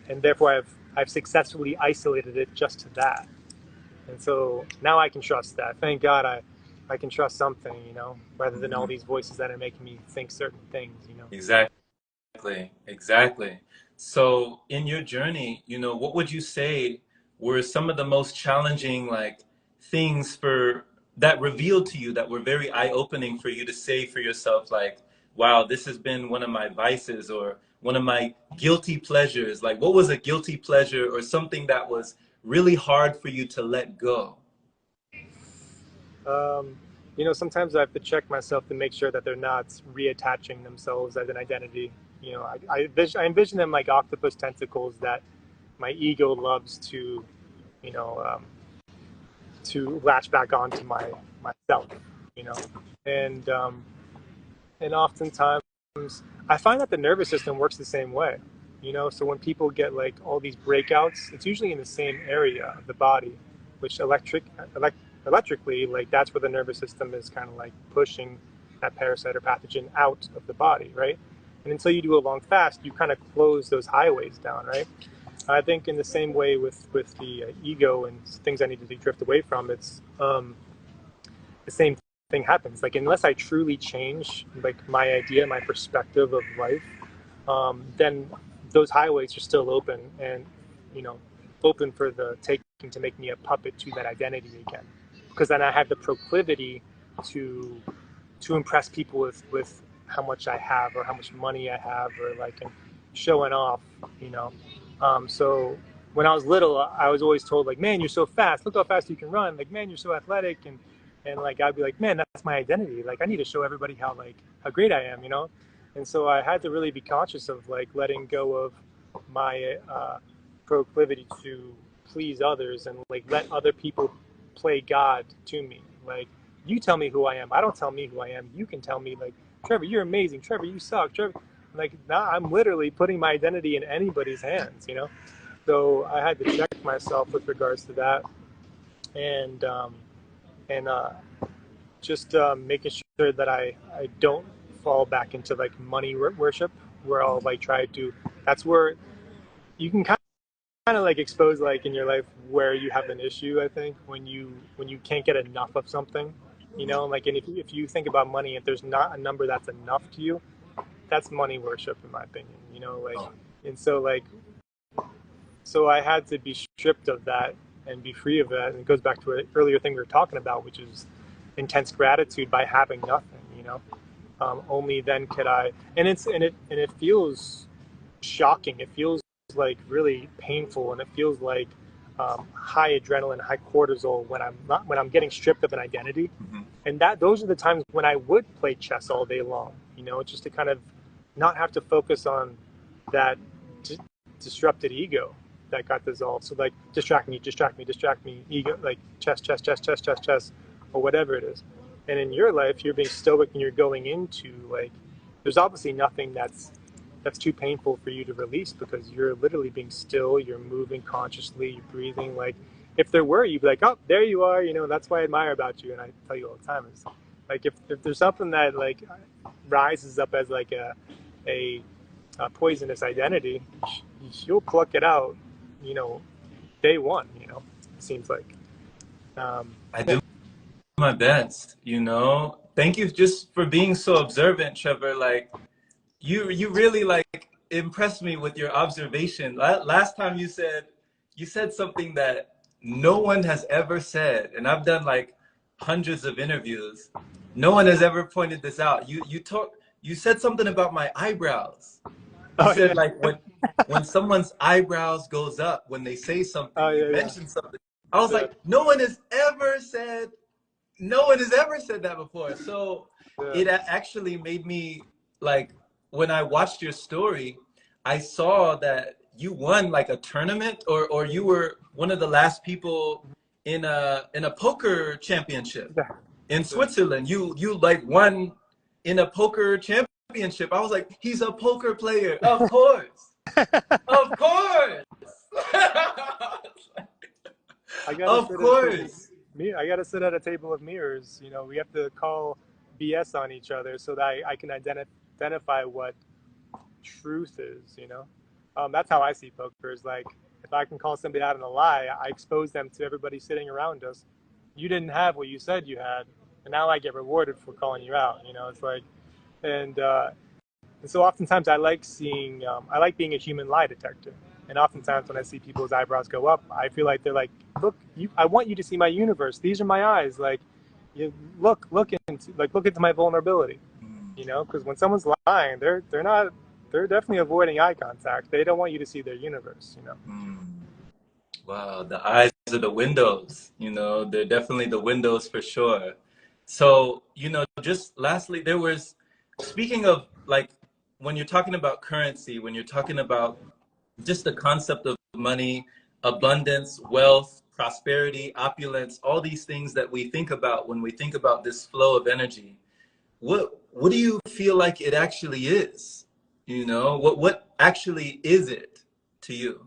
and therefore I've successfully isolated it just to that. And so now I can trust that. Thank God I can trust something, you know, rather than all Mhm. these voices that are making me think certain things, you know. Exactly, exactly. So in your journey, what would you say were some of the most challenging like things for that revealed to you that were very eye-opening for you to say for yourself, like, wow, this has been one of my vices or one of my guilty pleasures. Like, what was a guilty pleasure or something that was really hard for you to let go? Um, you know, sometimes I have to check myself to make sure that they're not reattaching themselves as an identity. You know, I envision them like octopus tentacles that my ego loves to, you know, to latch back onto myself. You know, and um, and oftentimes I find that the nervous system works the same way. You know, so when people get like all these breakouts, it's usually in the same area of the body, which electrically, like that's where the nervous system is kind of like pushing that parasite or pathogen out of the body, right? And until you do a long fast, you kind of close those highways down, right? I think in the same way with the ego and things I need to drift away from, it's the same thing happens. Like unless I truly change like my idea, my perspective of life, then those highways are still open and you know open for the taking to make me a puppet to that identity again. Because then I have the proclivity to impress people with how much I have or how much money I have or like and showing off, you know. So when I was little, I was always told like, "Man, you're so fast! Look how fast you can run!" Like, "Man, you're so athletic!" And like I'd be like, "Man, that's my identity. Like, I need to show everybody how great I am," you know. And so I had to really be conscious of like letting go of my proclivity to please others and like let other people play God to me. Like you tell me who I am. I don't tell me who I am. You can tell me like, Trevor, you're amazing. Trevor, you suck. Trevor, like now I'm literally putting my identity in anybody's hands, you know. So I had to check myself with regards to that, and and just making sure that I don't fall back into like money worship, where I'll like try to. That's where you can kind of like expose like in your life where you have an issue. I think when you can't get enough of something, you know, like and if you think about money, if there's not a number that's enough to you, that's money worship in my opinion, you know, like Oh, and so like so I had to be stripped of that and be free of that, and it goes back to an earlier thing we were talking about, which is intense gratitude by having nothing, you know. Only then could I, and it feels shocking. It feels like really painful, and it feels like high adrenaline, high cortisol when I'm getting stripped of an identity. mhm. And that those are the times when I would play chess all day long. You know, just to kind of not have to focus on that d- disrupted ego that got dissolved. So like distract me, ego, like chess, or whatever it is. And in your life, you're being stoic and you're going into like, there's obviously nothing that's too painful for you to release because you're literally being still, you're moving consciously, you're breathing. Like if there were, you'd be like, oh, there you are, you know, that's what I admire about you. And I tell you all the time is like if there's something that like rises up as like a, a poisonous identity, you'll pluck it out, you know, day one, you know, it seems like. I Yeah. do my best. Thank you just for being so observant, Trevor. Like you really like impressed me with your observation. Last time you said something that no one has ever said, and I've done like hundreds of interviews. No one has ever pointed this out. You said something about my eyebrows. You Oh, said yeah. like when someone's eyebrows goes up when they say Oh, something, you yeah, yeah. mentioned something. I was Yeah. like, no one has ever said that before. So Yeah. it actually made me like when I watched your story, I saw that you won like a tournament or you were one of the last people in a poker championship Yeah. in Yeah. Switzerland. You like won in a poker championship. I was like, he's a poker player. Of course. Of course. I gotta Of sit at a table. course. Me, I gotta sit at a table of mirrors. You know, we have to call BS on each other so that I can identify what truth is, you know? That's how I see poker is like, if I can call somebody out on a lie, I expose them to everybody sitting around us. You didn't have what you said you had, and now I get rewarded for calling you out. You know, it's like, and and so oftentimes I like seeing, I like being a human lie detector. And oftentimes when I see people's eyebrows go up, I feel like they're like, look, I want you to see my universe. These are my eyes. Like, you look into my vulnerability. You know, because when someone's lying, they're definitely avoiding eye contact. They don't want you to see their universe. You know. Mm. Wow, the eyes are the windows, you know, they're definitely the windows for sure. So, you know, just lastly, there was, speaking of like, when you're talking about currency, when you're talking about just the concept of money, abundance, wealth, prosperity, opulence, all these things that we think about when we think about this flow of energy, what do you feel like it actually is? You know, what actually is it to you?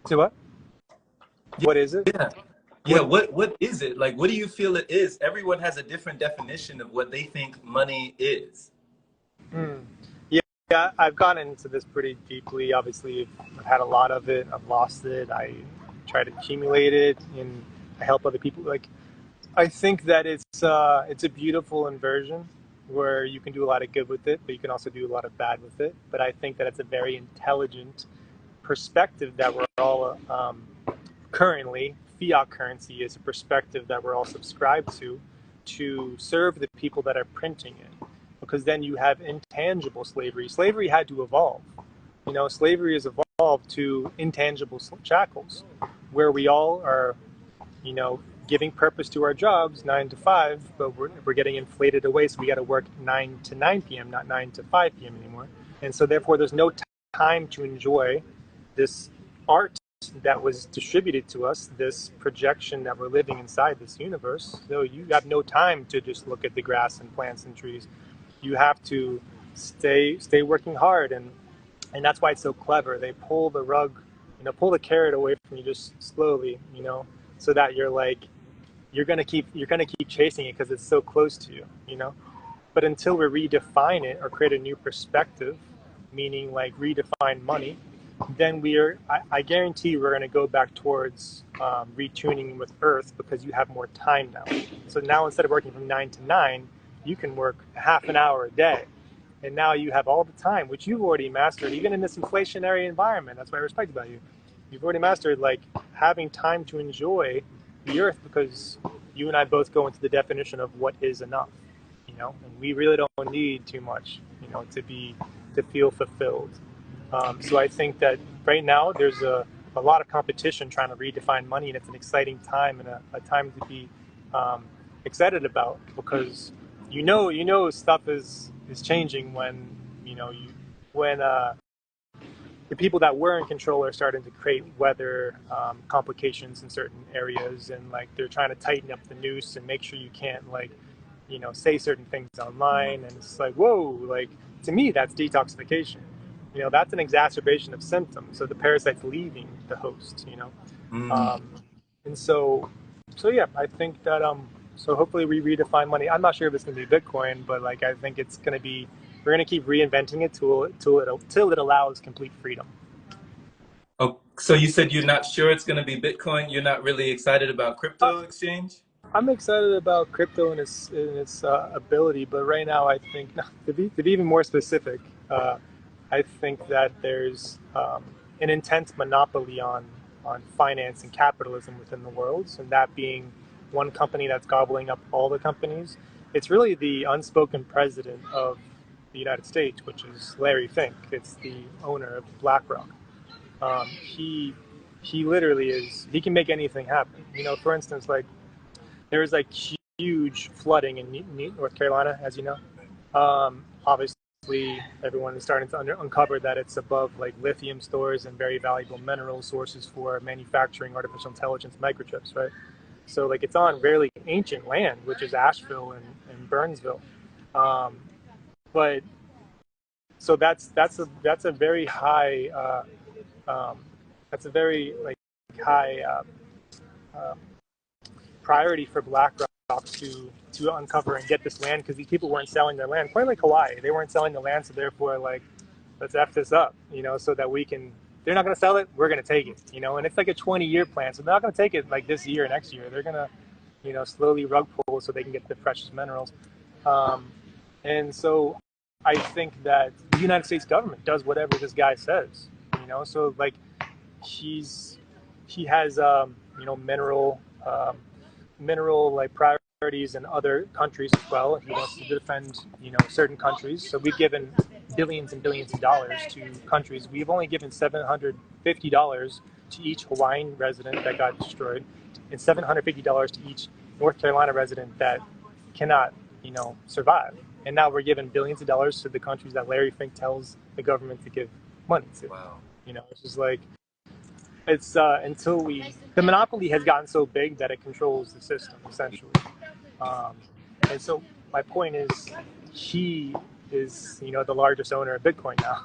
So what? What is it? Yeah. Yeah, What? what is it? Like what do you feel it is? Everyone has a different definition of what they think money is. Mm. Yeah, yeah, I've gotten into this pretty deeply. Obviously, I've had a lot of it. I've lost it. I try to accumulate it, and I help other people. Like, I think that it's a beautiful inversion where you can do a lot of good with it, but you can also do a lot of bad with it. But I think that it's a very intelligent perspective that we're all currently. Fiat currency is a perspective that we're all subscribed to serve the people that are printing it, because then you have intangible slavery. Slavery had to evolve. You know, slavery has evolved to intangible shackles, where we all are, you know, giving purpose to our jobs 9 to 5, but we're getting inflated away. So we got to work 9 to 9 p.m., not 9 to 5 p.m. anymore. And so therefore, there's no time to enjoy this art that was distributed to us, this projection that we're living inside this universe. So you have no time to just look at the grass and plants and trees. You have to stay working hard, and that's why it's so clever. They pull the rug, you know, pull the carrot away from you just slowly, you know, so that you're like, you're gonna keep chasing it because it's so close to you, you know. But until we redefine it or create a new perspective, meaning like redefine money, then I guarantee we're going to go back towards retuning with Earth, because you have more time now. So now instead of working from 9 to 9, you can work a half an hour a day. And now you have all the time, which you've already mastered, even in this inflationary environment. That's what I respect about you. You've already mastered like having time to enjoy the Earth, because you and I both go into the definition of what is enough, you know, and we really don't need too much, you know, to feel fulfilled. So I think that right now there's a lot of competition trying to redefine money, and it's an exciting time and a time to be um, excited about, because stuff is changing when you know you when the people that were in control are starting to create weather complications in certain areas, and like they're trying to tighten up the noose and make sure you can't like, you know, say certain things online. And it's like, whoa, like to me that's detoxification. You know, that's an exacerbation of symptoms. So the parasite's leaving the host. You know, Mm. um, and so yeah, I think that so hopefully we redefine money. I'm not sure if it's going to be Bitcoin, but like I think it's going to be, we're going to keep reinventing it till it allows complete freedom. Oh, so you said you're not sure it's going to be Bitcoin? You're not really excited about Uh, crypto exchange? I'm excited about crypto and its ability, but right now I think to be even more specific, I think that there's an intense monopoly on finance and capitalism within the world, and that being one company that's gobbling up all the companies. It's really the unspoken president of the United States, which is Larry Fink. It's the owner of BlackRock. He literally is. He can make anything happen. You know, for instance, like there was like huge flooding in North Carolina, as you know. Obviously, everyone is starting to uncover that it's above like lithium stores and very valuable mineral sources for manufacturing artificial intelligence microchips, right? So like it's on very ancient land, which is Asheville and Burnsville. Um, but so that's a very high that's a very like high uh, priority for BlackRock to uncover and get this land, because these people weren't selling their land, quite like Hawaii. They weren't selling the land, so therefore, like, let's F this up, so that we can. They're not going to sell it. We're going to take it, and it's like a 20-year plan. So they're not going to take it like this year or next year. They're going to, slowly rug pull so they can get the precious minerals. And so I think that the United States government does whatever this guy says, So like, he has mineral like priorities in other countries as well. He wants to defend certain countries. So we've given billions and billions of dollars to countries. We've only given $750 to each Hawaiian resident that got destroyed, and $750 to each North Carolina resident that cannot survive. And now we're giving billions of dollars to the countries that Larry Fink tells the government to give money to. Wow. It's just like, it's until the monopoly has gotten so big that it controls the system essentially. And so my point is, he is the largest owner of Bitcoin now.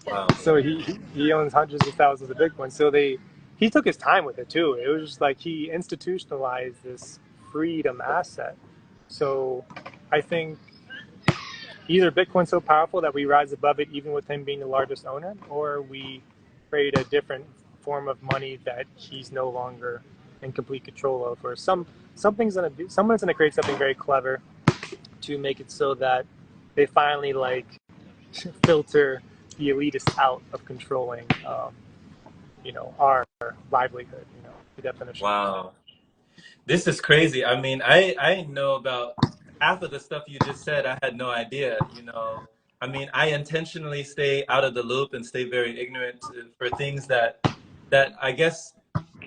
Wow. So he owns hundreds of thousands of Bitcoin. So he took his time with it too. It was just like he institutionalized this freedom asset. So I think either Bitcoin's so powerful that we rise above it, even with him being the largest owner, or we create a different form of money that he's no longer in complete control of. Or someone's gonna create something very clever to make it so that they finally like filter the elitists out of controlling, our livelihood. The definition. Wow. This is crazy. I mean, I know about half of the stuff you just said. I had no idea, I mean, I intentionally stay out of the loop and stay very ignorant for things that I guess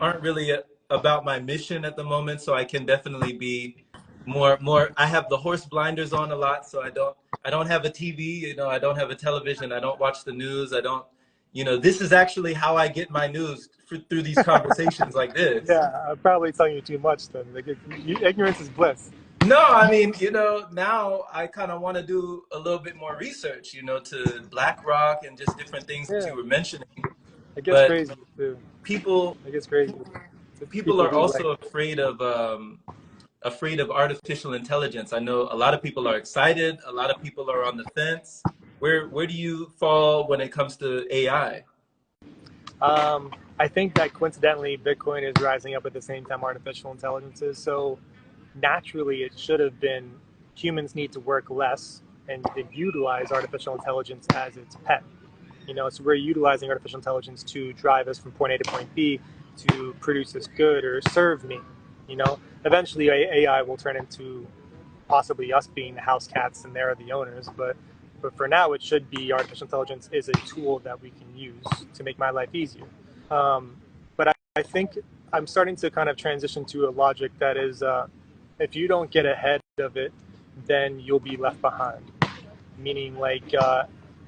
aren't really about my mission at the moment. So I can definitely be more. I have the horse blinders on a lot, so I don't have a TV. I don't have a television. I don't watch the news. I don't. This is actually how I get my news through these conversations like this. Yeah, I'm probably telling you too much then. Like, ignorance is bliss. No, I mean, now I kind of want to do a little bit more research, to BlackRock and just different things that Yeah, you were mentioning. it gets But crazy too. people It gets crazy. people People are who like, also afraid of artificial intelligence. I know a lot of people are excited, a lot of people are on the fence. Where do you fall when it comes to AI? I think that coincidentally, Bitcoin is rising up at the same time artificial intelligence is. So naturally, it should have been humans need to work less and utilize artificial intelligence as its pet. So we're utilizing artificial intelligence to drive us from point A to point B, to produce this good or serve me. Eventually AI will turn into possibly us being the house cats and they're the owners. But for now, it should be artificial intelligence is a tool that we can use to make my life easier. But I think I'm starting to kind of transition to a logic that is, if you don't get ahead of it, then you'll be left behind. Meaning like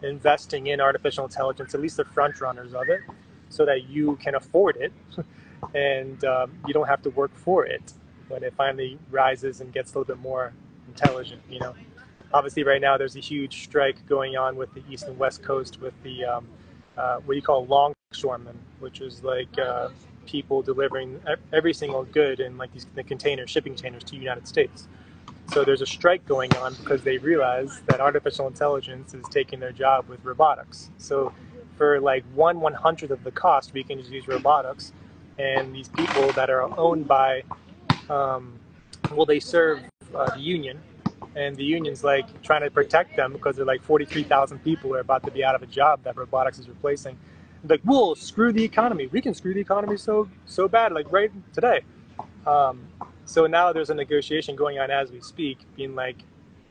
investing in artificial intelligence, at least the front runners of it, so that you can afford it and you don't have to work for it when it finally rises and gets a little bit more intelligent. Obviously right now there's a huge strike going on with the East and West Coast with the what you call longshoremen, which is like people delivering every single good in like the shipping containers to the United States. So there's a strike going on because they realize that artificial intelligence is taking their job with robotics. So for like 1/100th of the cost, we can just use robotics. And these people that are owned by, they serve the union, and the union's like trying to protect them because they're like 43,000 people are about to be out of a job that robotics is replacing. Like, we'll screw the economy. We can screw the economy so bad, like right today. So now there's a negotiation going on as we speak, being like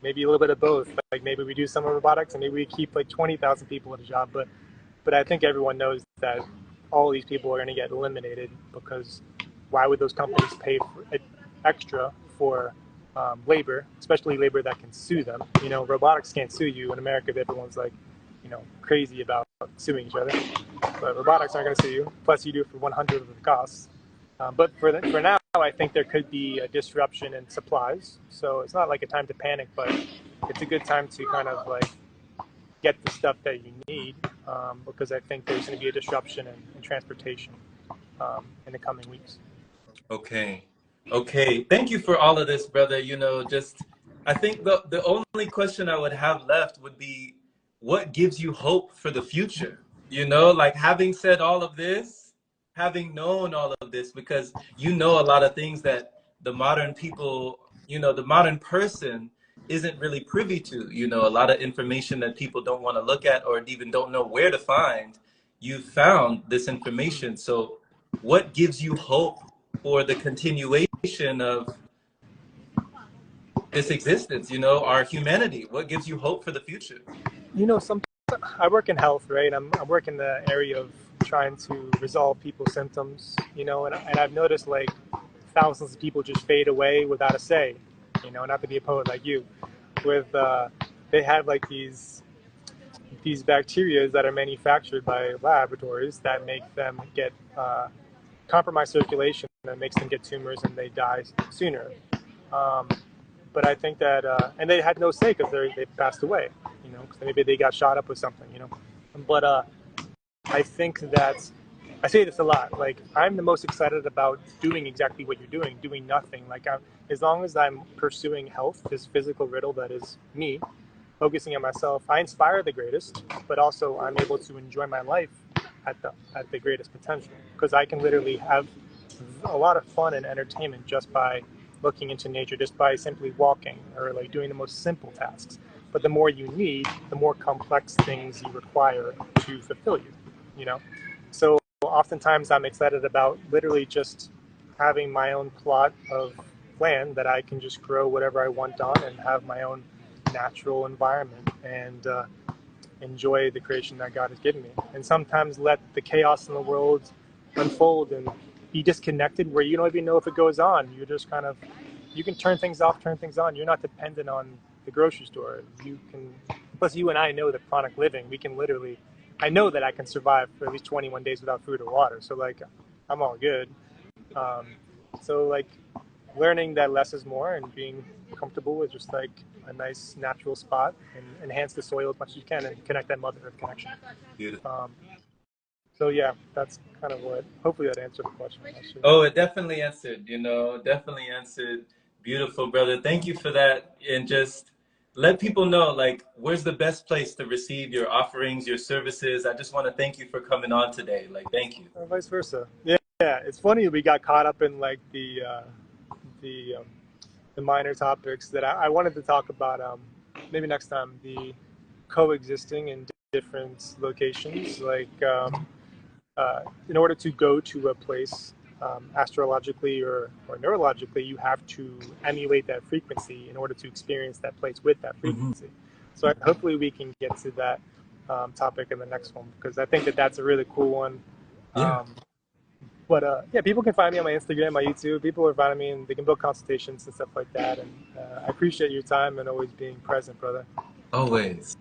maybe a little bit of both. Like maybe we do some robotics and maybe we keep like 20,000 people at a job. But I think everyone knows that all these people are going to get eliminated, because why would those companies pay for extra for labor, especially labor that can sue them? Robotics can't sue you in America. Everyone's like, crazy about suing each other. But robotics aren't going to sue you. Plus, you do it for 1/100 of the costs. But for now, I think there could be a disruption in supplies. So it's not like a time to panic, but it's a good time to kind of like get the stuff that you need, because I think there's going to be a disruption in transportation in the coming weeks. Okay. Okay. Thank you for all of this, brother. You know, just I think the only question I would have left would be what gives you hope for the future? You know, like having said all of this, having known all of this, because you know a lot of things that the modern people, you know, the modern person isn't really privy to, you know, a lot of information that people don't want to look at or even don't know where to find. You found this information. So what gives you hope for the continuation of this existence, you know, our humanity? What gives you hope for the future? You know, some I work in health, right? I work in the area of trying to resolve people's symptoms, you know, and I've noticed like thousands of people just fade away without a say, you know, not to be a poet like you, with they have like these bacteria that are manufactured by laboratories that make them get compromised circulation, that makes them get tumors and they die sooner. Um, but I think that, and they had no say because they passed away, you know, because maybe they got shot up with something, you know. But I think that I say this a lot. Like I'm the most excited about doing exactly what you're doing nothing. Like as long as I'm pursuing health, this physical riddle that is me, focusing on myself, I inspire the greatest, but also I'm able to enjoy my life at the greatest potential because I can literally have a lot of fun and entertainment just by looking into nature, just by simply walking or like doing the most simple tasks. But the more you need, the more complex things you require to fulfill you, you know? So oftentimes I'm excited about literally just having my own plot of land that I can just grow whatever I want on and have my own natural environment and enjoy the creation that God has given me. And sometimes let the chaos in the world unfold and be disconnected where you don't even know if it goes on. You're just kind of, you can turn things off, turn things on. You're not dependent on the grocery store. You can, plus you and I know that chronic living, we can literally, I know that I can survive for at least 21 days without food or water. So like, I'm all good. Um, so like learning that less is more and being comfortable with just like a nice natural spot and enhance the soil as much as you can and connect that mother earth connection. Beautiful. Um, so yeah, that's kind of what. Hopefully that answered the question. Oh, it definitely answered, you know, definitely answered. Beautiful, brother. Thank you for that. And just let people know, like, where's the best place to receive your offerings, your services. I just want to thank you for coming on today. Like, thank you. Or vice versa. Yeah, yeah. It's funny we got caught up in like the the minor topics that I wanted to talk about. Maybe next time the coexisting in different locations, like in order to go to a place astrologically or neurologically, you have to emulate that frequency in order to experience that place with that Hmm. frequency. So hopefully we can get to that topic in the next one because I think that that's a really cool one. Yeah. Um, but yeah, people can find me on my Instagram, my YouTube. People are finding me and they can book consultations and stuff like that. And I appreciate your time and always being present, brother. Always.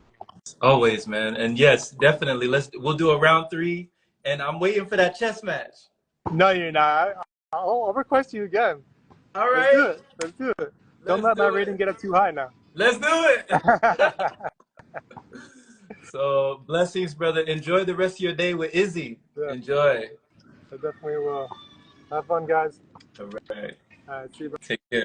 Always, man. And yes, definitely. We'll do a round three. And I'm waiting for that chess match. No, you're not. I'll request you again. All Let's do right. it. Let's do it. Don't Let's let my do rating it. get up too high now. Let's do it. So blessings, brother. Enjoy the rest of your day with Izzy. Yeah, Enjoy. I definitely will. Have fun, guys. All right. All right, see you, Take care.